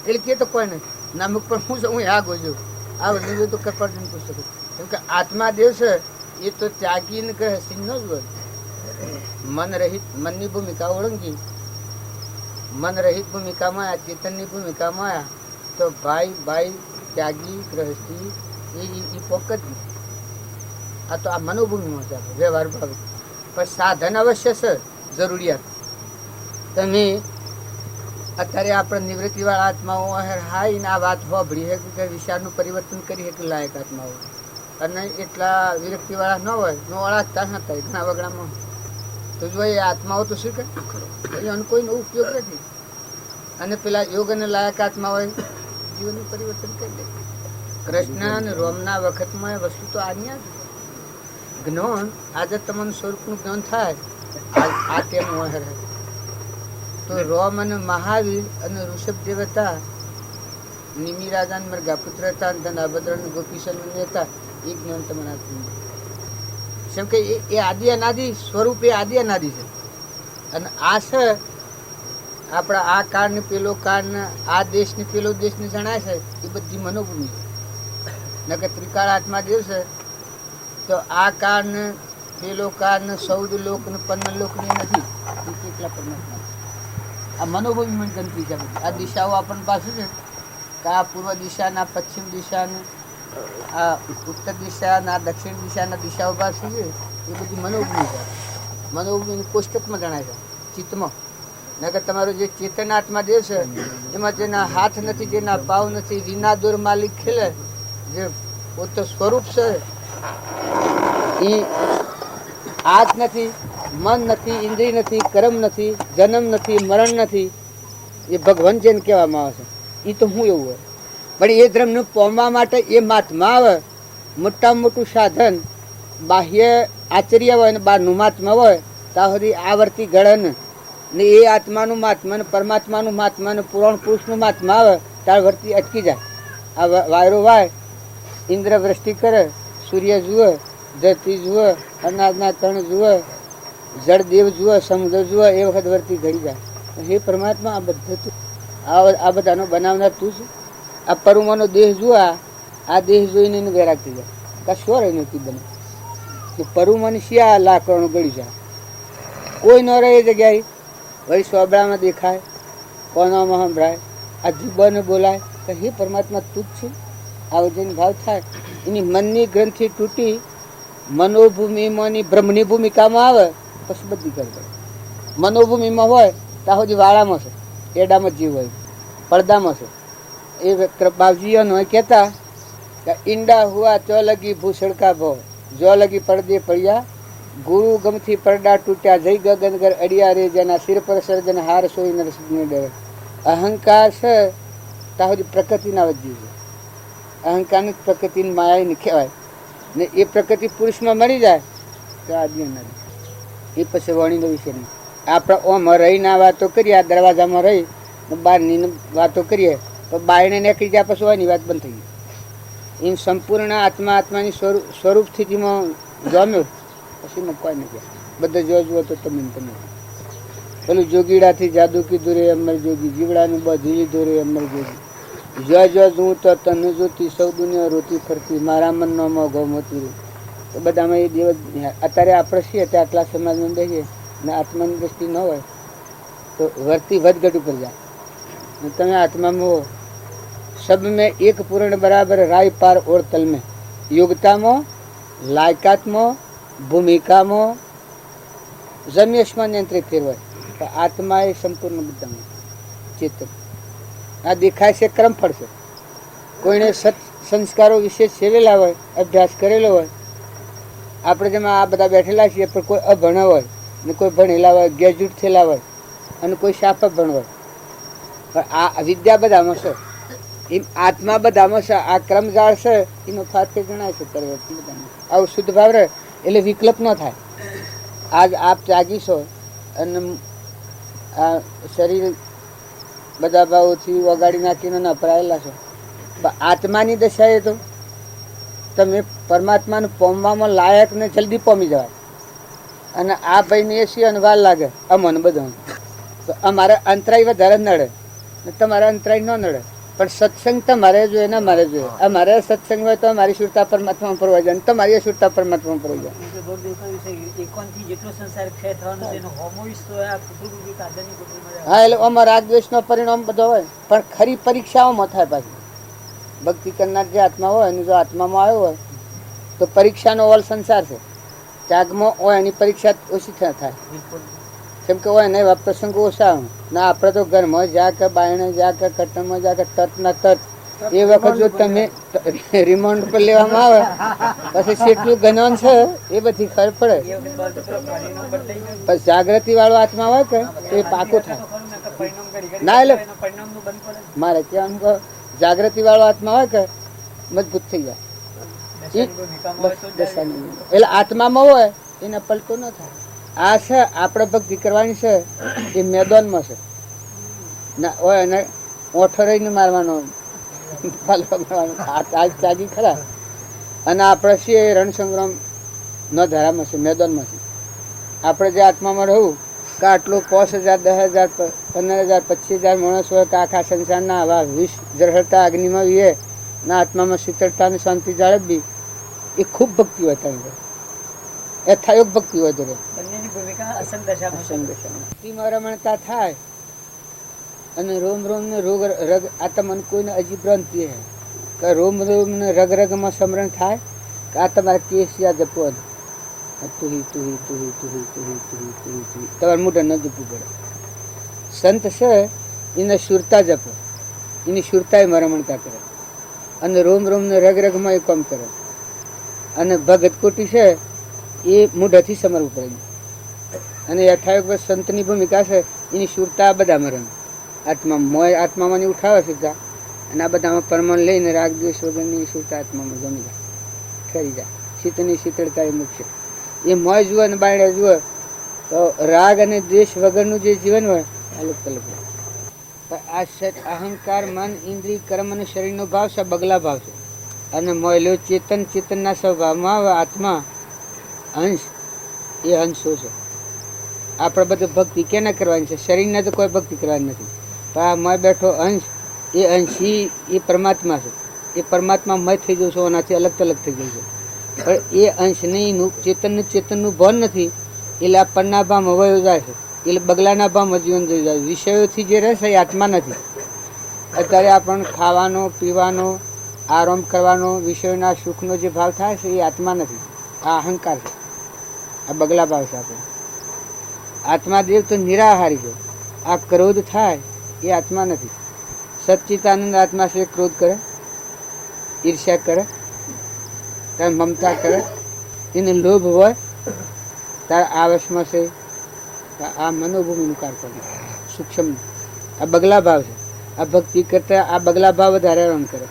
એટલે કે તો કોઈ નહીં નામુક પણ હું છે હું આ ગોજો આ બધું તો કૃપાળજીનું પુસ્તક. કેમ કે આત્મા દેવ છે એ તો ત્યાગીને કહે સિંહ ન જ હોય. મન રહિત મનની ભૂમિકા ઓળંગી મન રહિત ભૂમિકામાં આવ્યા ચેતનની ભૂમિકામાં આવ્યા તો ભાઈ ત્યાગી ગ્રહસ્થી એ પોક જ નહીં. આ તો આ મનોભૂમિમાં છે વ્યવહાર ભાવ. પણ સાધન અવશ્ય છે જરૂરિયાત. તમે અત્યારે આપણે નિવૃત્તિવાળા આત્માઓ હાઈ ને આ વાત હોભળી છે કે વિચારનું પરિવર્તન કરી શકે લાયક આત્માઓ અને એટલા વિરક્તિવાળા ન હોય ન ઓળખતા હતા ઘણા વગડામાં તો જો એ આત્માઓ તો શું કરે એનો કોઈનો ઉપયોગ નથી. અને પેલા યોગ અને લાયક આત્મા હોય જીવનનું પરિવર્તન કરી દે. કૃષ્ણ અને રોમના વખતમાં એ વસ્તુ તો આજ્ઞા જ જ્ઞાન આજે તમને સ્વરૂપનું જ્ઞાન થાય આ તેનું વહેર તો રોમ અને મહાવીર અને ઋષભદેવ હતા નિમિ રાજા મરઘા પુત્ર હતા ધનાભદ્ર ગોપીશન હતા એ જ્ઞાન તમને આપ્યું. કેમ કે એ આદિ અનાદિ સ્વરૂપ એ આદિ અનાદિ છે. અને આ છે આપણા આ કાળ ને પેલો કાળ ને આ દેશ ને પેલો દેશ ને જણાય છે એ બધી મનોભૂમિ છે. નકર ત્રિકાળ આત્મા દેવ છે તો આ કાળ ને પેલો કાળ ને 14 લોક ને 15 લોક ની નથી. કેટલા પરમાત્મા આ મનોભૂમિ ગણતરી છે. આ દિશાઓ આપણને પાસે છે કે આ પૂર્વ દિશાના પશ્ચિમ દિશાને આ ઉત્તર દિશા ના દક્ષિણ દિશાના દિશા ઉભા છીએ એ બધી મનોભૂમિ છે. મનોભૂમિ કોષ્ટકમાં જણાય છે ચિત્તમાં. નકર તમારો જે ચેતન આત્મા જે છે એમાં જેના હાથ નથી, જેના પાવ નથી, રીના દોર માલિક ખેલે, જે પોતે સ્વરૂપ છે એ હાથ નથી, મન નથી, ઇન્દ્રિય નથી, કર્મ નથી, જન્મ નથી, મરણ નથી. એ ભગવાન જેને કહેવામાં આવે છે એ તો હું એવું હોય. પણ એ ધર્મને પામવા માટે એ મહાત્મા આવે. મોટામાં મોટું સાધન બાહ્ય આચર્ય હોય ને બહારનું મહાત્મા હોય ત્યાં સુધી આવર્તી ગળન ને એ આત્માનું મહાત્મા ને પરમાત્માનું મહાત્મા ને પુરાણ પુરુષનું મહાત્મા આવે ત્યાં વર્તી અટકી જાય. આ વાયરો વાય, ઇન્દ્ર વૃષ્ટિ કરે, સૂર્ય જુએ, ધરતી જુએ, અનાજના તણ જુએ, જળદેવ જુએ, સમુદ્ર જુએ, એ વખત વર્તી ઘડી જાય. હે પરમાત્મા, આ બધું આ બધાનો બનાવનાર તું છે. આ પરુમાનો દેહ જુએ, આ દેહ જોઈને એને વૈરાગ થઈ જાય. કશું રહે નથી બને કે પરુમાની શિયા લાકડાનું ગળી જાય. કોઈ ન રહે એ જગ્યાએ વળી સોબડામાં દેખાય, કોનામાં સંભળાય, આ જીબને બોલાય કે હે પરમાત્મા તું જ છે. આવો જેને ભાવ થાય એની મનની ગ્રંથિ તૂટી મનોભૂમિમાંની બ્રહ્મની ભૂમિકામાં આવે પછી બધી કરી દે. મનોભૂમિમાં હોય ત્યાં સુધી વાળામાં છે, એડામાં જીવ હોય, પડદામાં છે. એ બાવજીઓનો કહેતા કે ઈંડા હુआ ચો લગી ભૂષણ કા ભો, જો લગી પડદે પડ્યા, ગુરુ ગમથી પડડા તૂટ્યા, જય ગગનગર અડિયા રે, જેના શિર પર સર્જન હાર સોઈ નરસિંહ ડરે. અહંકાર છે ત્યાં સુધી પ્રકૃતિના વધી છે. અહંકારની પ્રકૃતિની માયાની કહેવાય ને એ પ્રકૃતિ પુરુષમાં મળી જાય તો આદમી નથી. એ પછી વણીનો વિષય નહીં. આપણે ઓમ રહીને વાતો કરીએ, આ દરવાજામાં રહી બહારની વાતો કરીએ તો બાયણે નીકળી જાય પછી એની વાત બંધ થઈ ગઈ. એમ સંપૂર્ણ આત્માની સ્વરૂપ સ્થિતિમાં જમ્યો પછી મેં કોઈ નથી. બધા જો જુઓ તો તમે પેલું જોગીડાથી જાદુ કીધું રે અમર જોગી, જીવડાનું બધું લીધું રે અમર જોગી. જો જોઉં તો તને જોતી સૌ દુનિયા રોતી ફરતી, મારા મનનો મોઘો મોતી રે. તો બધામાં એ દેવ અત્યારે આપણે છીએ ત્યાં આટલા સમાજમાં બેસીએ ને આત્માની દ્રષ્ટિ ન હોય તો વર્તી વધઘટ ઉપર જાય. તમે આત્મામાં હો सब में एक पूर्ण बराबर राय पार और तल में, योग्यता में, लायकात में, भूमिका में, जमीयशમાં નિયંત્રિત હોય તો આત્મા એ સંપૂર્ણ બધામાં ચેતન. આ દેખાય છે ક્રમફળ છે. કોઈને સત સંસ્કારો વિશે સેવેલા હોય, અભ્યાસ કરેલો હોય. આપણે જેમાં આ બધા બેઠેલા છીએ પણ કોઈ અભણ હોય ને કોઈ ભણેલા હોય, ગ્રેજ્યુએટ થયેલા હોય અને કોઈ શાપ ભણ હોય. પણ આ વિદ્યા બધામાં છે. એમ આત્મા બધામાં છે. આ ક્રમજાળ છે એનો ફાતે ગણાય છે પરિવર્તન બધામાં. આવું શુદ્ધ ભાવ રહે એટલે વિકલ્પ ન થાય. આજ આપ જાગીશો અને આ શરીર બધા ભાવોથી વગાડી નાખીને નપરાયેલા છો. આત્માની દશાએ તો તમે પરમાત્માને પામવામાં લાયક ને જલ્દી પામી જવાય. અને આ ભાઈને એ શી અનવાર લાગે અમને બધા તો અમારે અંતરાય વધારે નડે ને તમારે અંતરાય ન નડે. પણ સત્સંગ તમારે જોઈએ ને અમારે જોઈએ. અમારે સત્સંગ હોય તો અમારી શુદ્ધતા પરમાત્મા પર જાય, તમારી શુદ્ધતા પરમાત્મા પર જાય. હા, એટલે આમાં રાગ દ્વેષ નો પરિણામ બધો હોય પણ ખરી પરીક્ષાઓમાં થાય. પાછી ભક્તિ કરનાર જે આત્મા હોય એની જો આત્મામાં આવ્યો હોય તો પરીક્ષાનો ઓલ સંસાર છે. ત્યાગમાં હોય એની પરીક્ષા ઓછી થાય. કેમ કે હોય ને એવા પ્રસંગો ઓછા ના. આપણે તો ઘરમાં જા કે બાયણે જા કે કટનમાં જા કે તટ ના તટ. એ વખત જો તમે રિમાન્ડ પર લેવામાં આવે પછી કેટલું ગણન છે એ બધી ખબર પડે. પછી જાગૃતિ વાળો આત્મા હોય કે એ પાકું થાય ના. એટલે મારે ત્યાં જાગૃતિ વાળો આત્મા હોય કે મજબૂત થઈ જાય. એટલે આત્મામાં હોય એને પલટો ન થાય. આ છે આપણે ભક્તિ કરવાની છે એ મેદાનમાં છે ના હોય એને ઓઠો રહીને મારવાનો ત્યાગી ખરા. અને આપણે છીએ રણસંગ્રામ ન ધારામાં છે, મેદાનમાં છે. આપણે જે આત્મામાં રહું કે આટલું 5,000, 10,000, 15,000, 25,000 માણસ હોય કે આખા સંસારના આવા વિષ જળહળતા અગ્નિમાં વીએ ના આત્મામાં શીતળતા અને શાંતિ જાળવવી એ ખૂબ ભક્તિ હોય. ત્યાં યથાયોગ ભક્તિ હોય તો રમણતા થાય અને રોમ રોમ ને રોગ રગ આ તમને કોઈને અજીબ ભ્રાંતિ હે કે રોમ રોમ ને રગ રગમાં સમરણ થાય કે આ તમારે કેસ યાદ જપો તુહી તુહી તુહી તુહી તુહી તુહી તુહી તુહી તમારે મોઢે ન જપવું પડે. સંત છે એને સુરતા જપો, એની સુરતાએ મરમણતા કરે અને રોમ રોમ ને રગ રગમાં એ કામ કરે. અને ભગત કોટી છે એ મોઢેથી સમરવું પડે. અને 28 સંતની ભૂમિકા છે એની સુરતા આ બધા મરણ આત્મામાં ઉઠાવે સીધા અને આ બધામાં પરમાણ લઈને રાગ દ્વેષ વગરની સુરતા આત્મામાં જમી જાય, ખરી જાય. શીતળની શીતળતા એ મુકશે. એ મોય જુએ અને બાયણે જુએ તો રાગ અને દ્વેષ વગરનું જે જીવન હોય અલગ અલગ હોય. આ સત અહંકાર મન ઇન્દ્રિય કર્મ અને શરીરનો ભાવ છે, બગલા ભાવ છે. અને મોયલો ચેતનના સ્વભાવમાં આવે આત્મા અંશ, એ અંશો છે. આપણે બધું ભક્તિ કેને કરવાની છે? શરીરને તો કોઈ ભક્તિ કરવાની નથી. પણ આ મય બેઠો અંશ, એ અંશી એ પરમાત્મા છે. એ પરમાત્મા મય થઈ ગયું છે, એનાથી અલગ અલગ થઈ ગયું છે. પણ એ અંશની ચેતનનું ભાન નથી, એટલે આ પરના ભાવમાં વયો જાય છે, એટલે બગલાના ભાવમાં જીવન જઈ જાય. વિષયોથી જે રહેશે એ આત્મા નથી. અત્યારે આપણને ખાવાનો પીવાનો આરામ કરવાનો વિષયોના સુખનો જે ભાવ થાય છે એ આત્મા નથી, આ અહંકાર છે, આ બગલા ભાવ છે. આપણે આત્માદેવ તો નિરાહારી છે. આ ક્રોધ થાય એ આત્મા નથી. સચ્ચિતાનંદ આત્મા છે, ક્રોધ કરે, ઈર્ષ્યા કરે, તારે મમતા કરે, એને લોભ હોય તારે આવેશમાં છે. આ મનોભૂમિનું કાર્ય સૂક્ષ્મ, આ બગલા ભાવ છે. આ ભક્તિ કરતા આ બગલા ભાવ વધારે રન કરે.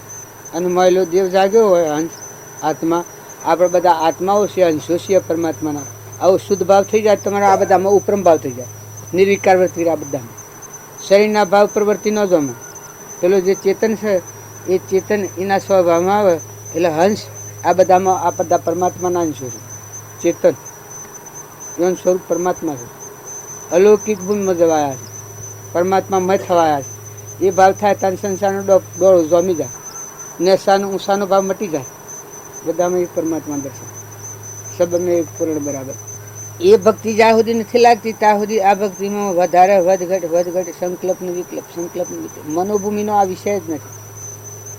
અને મહિલો દેવ જાગ્યો હોય અંશ આત્મા, આપણે બધા આત્માઓ છે, અંશો છે પરમાત્માના. આવો શુદ્ધ ભાવ થઈ જાય તમારા આ બધામાં ઉપરમ ભાવ થઈ જાય, નિર્વિકાર વર્તી આ બધામાં. શરીરના ભાવ પ્રવૃત્તિ ન જમે. પેલો જે ચેતન છે એ ચેતન એના સ્વભાવમાં આવે એટલે હંસ આ બધામાં આ બધા પરમાત્માના અંશો છે. ચેતન એનું સ્વરૂપ પરમાત્મા છે. અલૌકિક ભૂમિમાં જવાયા છે, પરમાત્મા મય થવાયા છે. એ ભાવ થાય ત્યાં સંસારનો ડોળો જમી જાય, નેસાનો ઊંસાનો ભાવ મટી જાય. બધામાં એક પરમાત્મા દર્શન, સબરને એક પૂર્ણ બરાબર. એ ભક્તિ જ્યાં સુધી નથી લાગતી ત્યાં સુધી આ ભક્તિમાં વધારે વધઘટ સંકલ્પ ને વિકલ્પ મનોભૂમિનો આ વિષય જ નથી.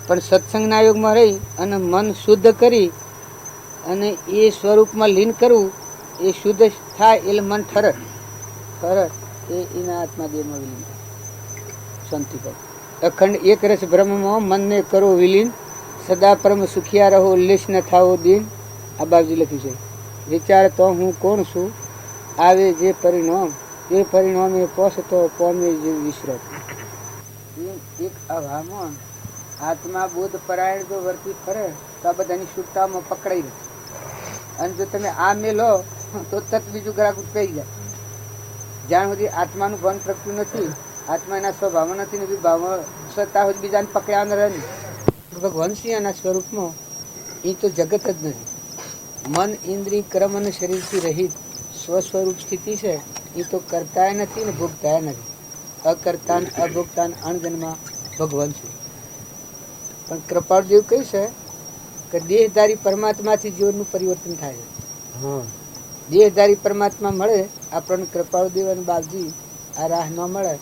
પણ સત્સંગના યોગમાં રહી અને મન શુદ્ધ કરી અને એ સ્વરૂપમાં લીન કરવું, એ શુદ્ધ થાય એટલે મન ઠરે એ એના આત્માદેહમાં વિલીન થાય. શાંતિ પર અખંડ એક રસ બ્રહ્મમાં મનને કરો વિલીન, સદા પરમ સુખિયા રહો ઉલ્લેસ ન થાવો દીન. આ બાબજી લખ્યું છે. વિચાર તો હું કોણ છું, આવે જે પરિણામ એ પરિણામે પહોંચતો પામે જે વિશ્રમ. એક અભામાં આત્મા બોધ પરાયણ જો વર્તી ફરે તો આ બધાની સુરતામાં પકડાઈ રહે. અને જો તમે આ મેલો તો તત બીજું ગ્રાહક ઉઠાઈ જાય. જ્યાં સુધી આત્માનું ભાન પ્રગટ્યું નથી, આત્મા એના સ્વભાવમાં નથી ને ભાવમાં સત્તા સુધી બીજાને પકડ્યા રહે. ભગવાન સિંહના સ્વરૂપમાં એ તો જગત જ નથી. મન ઇન્દ્રિય કર્મ અને શરીરથી રહિત સ્વસ્વરૂપ સ્થિતિ છે. એ તો કરતા નથી ને ભોગતા નથી. અકર્તા અભોગતા અણજન્મા ભગવાન છે. પણ કૃપાળદેવ કહ્યું છે કે દેહધારી પરમાત્માથી જીવનનું પરિવર્તન થાય છે. દેહધારી પરમાત્મા મળે આપણને કૃપાળદેવ અને બાપજી આ રાહ ન મળે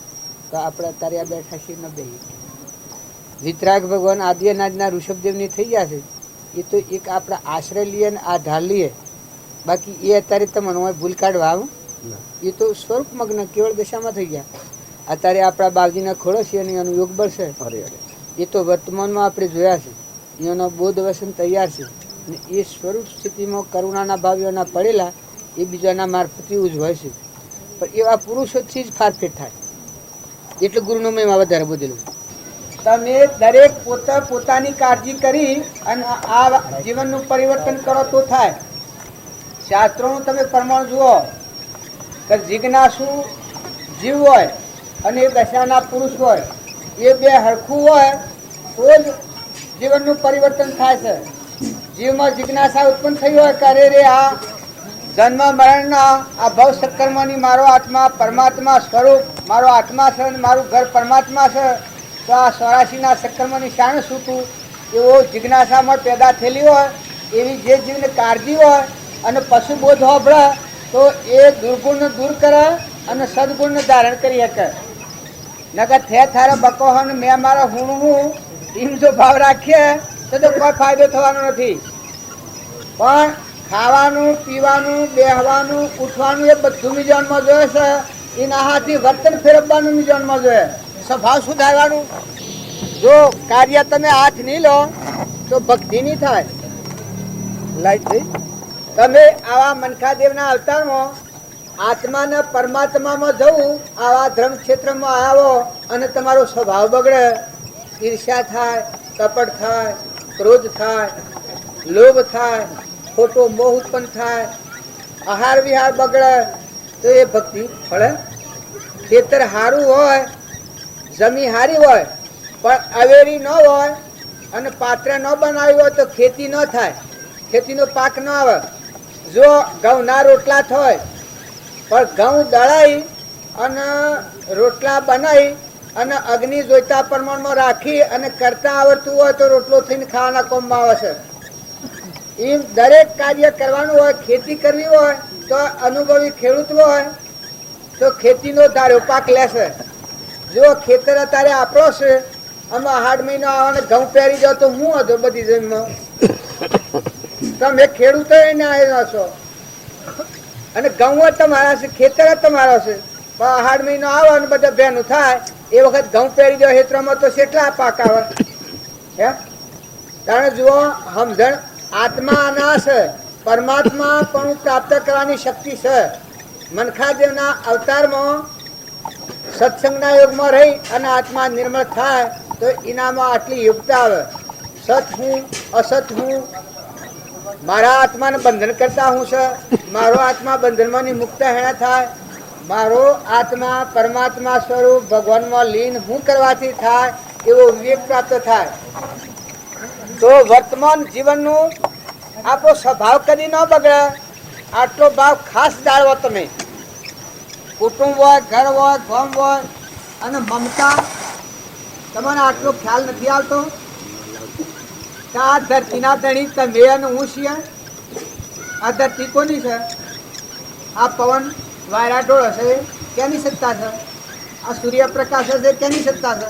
તો આપણે અત્યારે આ બેઠા છીએ ન બેહીએ. વિતરાગ ભગવાન આદિ અનાજના ઋષભદેવની થઈ ગયા છે. એ તો એક આપણા આશ્રય લઈએ અને આધાર લઈએ. બાકી એ અત્યારે તમને હોય ભૂલ કાઢવા આવું, એ તો સ્વરૂપ મગ્ન કેવળ દશામાં થઈ ગયા. અત્યારે આપણા બાપજીના ખોળો છે અને એનું યોગ બળ છે. એ તો વર્તમાનમાં આપણે જોયા છે. એનો બોધ વસન તૈયાર છે. અને એ સ્વરૂપ સ્થિતિમાં કરુણાના ભાવ્યોના પડેલા એ બીજાના મારફતથી ઉજવાય છે. પણ એવા પુરુષોથી જ ફારફેર થાય. એટલે ગુરુનો મહિમા વધારે બોધેલું. તમે દરેક પોતાની કાળજી કરી અને આ જીવનનું પરિવર્તન કરો તો થાય. શાસ્ત્રોનું તમે પ્રમાણ જુઓ કે જિજ્ઞાસુ જીવ હોય અને દશાના પુરુષ હોય, એ બે હરખું હોય તો જ જીવનનું પરિવર્તન થાય છે. જીવમાં જિજ્ઞાસા ઉત્પન્ન થઈ હોય કે અરે રે આ જન્મ મરણના આ ભવ સત્કર્મની મારો આત્મા પરમાત્મા સ્વરૂપ મારો આત્મા છે અને મારું ઘર પરમાત્મા છે, તો આ 84ના સત્કર્મની શાણ છૂટું એવો જિજ્ઞાસામાં પેદા થયેલી હોય એવી જે જીવને કાળજી હોય અને પશુબોધ હોભળે તો એ દુર્ગુણને દૂર કરે અને સદગુણને ધારણ કરી શકે. નકર થે થારે બકો મેં મારા હું એમ જો ભાવ રાખીએ તો કોઈ ફાયદો થવાનો નથી. પણ ખાવાનું, પીવાનું, બેહવાનું, ઉઠવાનું એ બધું મિજાનમાં જોઈએ છે. એના હાથથી વર્તન ફેરવવાનું મિજાનમાં જોઈએ. સ્વભાવ સુધારવાનું. જો કાર્ય તમે હાથ નહીં લો તો ભક્તિ નહીં થાય. લાઈટ થઈ. તમે આવા મનખાદેવના અવતારમાં આત્માને પરમાત્મામાં જવું, આવા ધર્મ ક્ષેત્રમાં આવો અને તમારો સ્વભાવ બગડે, ઈર્ષ્યા થાય, કપટ થાય, ક્રોધ થાય, લોભ થાય, ખોટો મોહ ઉત્પન્ન થાય, આહાર વિહાર બગડે, તો એ ભક્તિ ફળે? ખેતર સારું હોય, જમીન સારી હોય, પણ અવેરી ન હોય અને પાત્ર ન બનાવ્યું હોય તો ખેતી ન થાય, ખેતીનો પાક ન આવે. જો ઘઉંના રોટલા થાય પણ ઘઉં દળાઈ અને રોટલા બનાવી અને અગ્નિ જોઈતા પ્રમાણમાં રાખી અને કરતા આવડતું હોય તો રોટલો થઈને ખાવાના કોમમાં આવે છે. એમ દરેક કાર્ય કરવાનું હોય, ખેતી કરવી હોય તો અનુભવી ખેડૂત હોય તો ખેતીનો ધાર્યો પાક લેશે. જો ખેતર અત્યારે આપણો છે, આમાં 8 મહિનો આવવાને ઘઉં પહેરી જાવ તો હું હતો બધી જમીનમાં. તમે ખેડૂતો ના છો અને ઘઉં તમારા છે, ખેતર તમારો છે, પણ 8 મહિનો આવે અને બધા ભેનું થાય એ વખત ઘઉં પહેરી જાવ ખેતરમાં તો કેટલા પાક આવે? હે કારણ જુઓ, સમજણ આત્મા ના છે, પરમાત્મા પણ પ્રાપ્ત કરવાની શક્તિ છે. મનખાદેવના અવતારમાં સત્સંગના યોગમાં રહી અને આત્મા નિર્મળ થાય તો એનામાં આટલી યોગ્યતા આવે. સત હું, અસત હું, મારા આત્માને બંધન કરતા હું છે, મારો આત્મા બંધનમાંની મુક્ત હેણા થાય, મારો આત્મા પરમાત્મા સ્વરૂપ ભગવાનમાં લીન હું કરવાથી થાય એવો વિવેક પ્રાપ્ત થાય. તો વર્તમાન જીવનનું આપણો સ્વભાવ કદી ન બગડે. આટલો ભાવ ખાસ જાળવો તમે. કુટુંબ હોય, ઘર હોય, ગામ હોય અને મમતા, તમને આટલો ખ્યાલ નથી આવતો કે આ ધરતીના ધણી તમે અને હું છીએ. આ ધરતી કોની છે? આ પવન વાયરા ઢોળે છે, કેની સત્તા છે? આ સૂર્યપ્રકાશ છે, કેની સત્તા છે?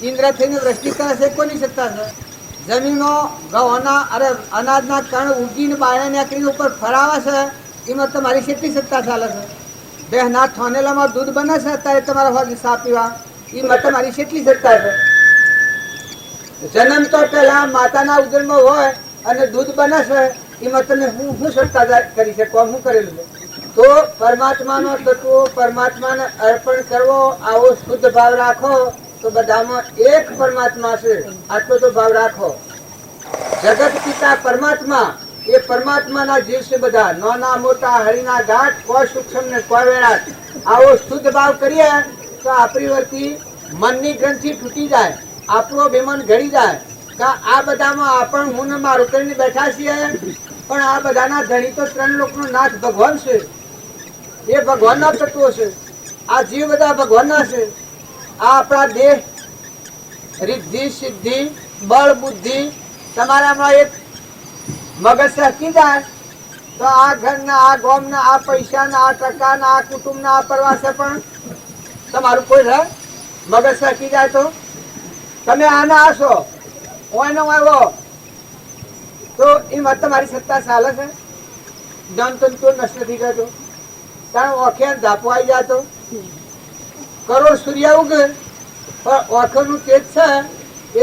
ઇન્દ્ર થઈને વૃષ્ટિ કરે છે, કોની સત્તા છે? જમીનો ઘઉંના અનાજના કણ ઉગીને બાયણે નીકળીને ઉપર ફરાવે છે, એમાં તમારી કેટલી સત્તા ચાલે છે? બહેના થોનેલામાં દૂધ બને છે અત્યારે તમારા હોજી સા પીવા, એમાં તમારી કેટલી સત્તા છે? જન્મ તો પહેલા માતાના ઉદરમાં હોય અને દૂધ બને છે, એમાં તમે હું સત્તા કરી શકો? હું કરેલું છે? તો પરમાત્માનો તત્વો પરમાત્માને અર્પણ કરવો, આવો શુદ્ધ ભાવ રાખો તો બધામાં એક પરમાત્મા છે. આટલો તો ભાવ રાખો. જગત પિતા પરમાત્મા, એ પરમાત્માના જીવ છે બધા, નાના મોટા હરિના ઘાટ, કોઈ સૂક્ષ્મ ને કોઈ વિરાટ. આવો શુદ્ધ ભાવ કરીએ તો આપણી વતી મનની ગ્રંથિ તૂટી જાય, આપણો અભિમાન ઘડી જાય કે આ બધામાં આપણ હું ને મારું કરીને બેઠા છીએ, પણ આ બધાના ધણી તો 3 લોકનો નાથ ભગવાન છે. એ ભગવાનના તત્વો છે. આ જીવ બધા ભગવાનના છે. આ આપણા દેહ, રિદ્ધિ, સિદ્ધિ, બળ, બુદ્ધિ તમારામાં એક મગજ સરકી જાય તો આ ઘરના, આ ગામના, આ પૈસાના, આ ટકાના, આ કુટુંબના, આ પ્રવાસે પણ તમારું કોઈ રહે? મગજ સરકી જાય તો તમે આના આશો ઓયનો આવ્યો તો એમાં તમારી સત્તા ચાલે છે? ધન તંતુ નષ્ટ થઈ જાય તો, કારણ ઓખે ધાપો આવી જાય તો, કરોડ સૂર્ય ઉગે પણ ઓખોનું તેજ છે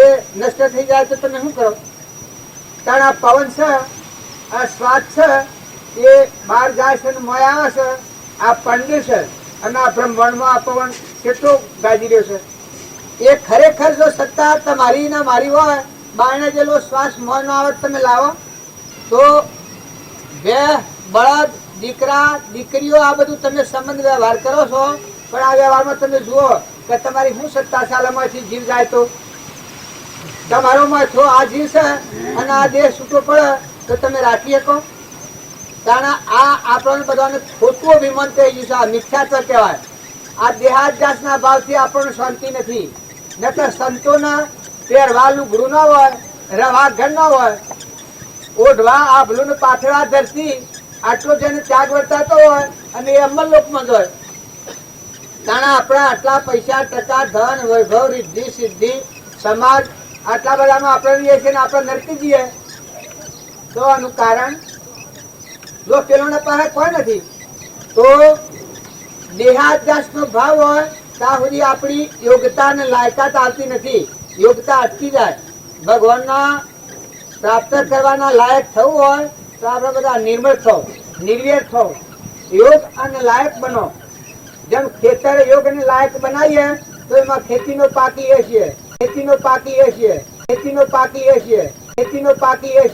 એ નષ્ટ થઈ જાય તો તમે શું કરો? કારણ આ પવન છે, આ શ્વાસ છે, એ બહાર જાય છે અને મોય આવે છે. આ પંડે છે અને આ બ્રહ્માંડમાં આ પવન કેટલો ગાજી રહ્યો છે. એ ખરેખર જો સત્તા તમારી ને મારી હોય, બારણે જેલો શ્વાસ મોય નો આવે તમે લાવો તો બે બળદ, દીકરા, દીકરીઓ આ બધું તમે સંબંધ વ્યવહાર કરો છો, પણ આ વ્યવહારમાં તમે જુઓ કે તમારી શું સત્તા શાલામાંથી જીવ જાય તો તમારો માથો આ જીવ છે અને આ દેહ છૂટો પડે તો તમે રાખી શકો? કારણ આ આપણને બધાને ખોટું અભિમાન થઈ ગયું છે. આ મિથ્યાત્વ કહેવાય. આ દેહાદ્યાસના ભાવથી આપણને શાંતિ નથી. નકર સંતોના પહેરવા લુગડું ના હોય, રવા ઘર ના હોય, ઓઢવા આભલું ને પાથરા ધરતી, આટલો જેને ત્યાગ વર્તાતો હોય અને એ અમલ લોકમાં જ હોય. કારણ આપણા આટલા પૈસા, ટકા, ધન, વૈભવ, રિદ્ધિ, સિદ્ધિ, સમાજ આટલા બધામાં આપણે રહીએ છીએ ને આપણે નરકી જઈએ તો આનું કારણ જો પેલોના પાસે કોઈ નથી તો દેહાધ્યાસ નો ભાવ હોય ત્યાં સુધી આપણી યોગ્યતા અને લાયકાત આવતી નથી, યોગ્યતા અટકી જાય. ભગવાનના પ્રાપ્ત કરવાના લાયક થવું હોય તો આપણે બધા નિર્મળ થવું, નિર્વેર થવું, યોગ અને લાયક બનો. જેમ ખેતર યોગ અને લાયક બનાવીએ તો એમાં ખેતીનો પાકીએ છીએ, ખેતીનો પાકીએ છીએ, ખેતીનો પાકીએ છીએ, ખેતીનો પાકીએ છીએ.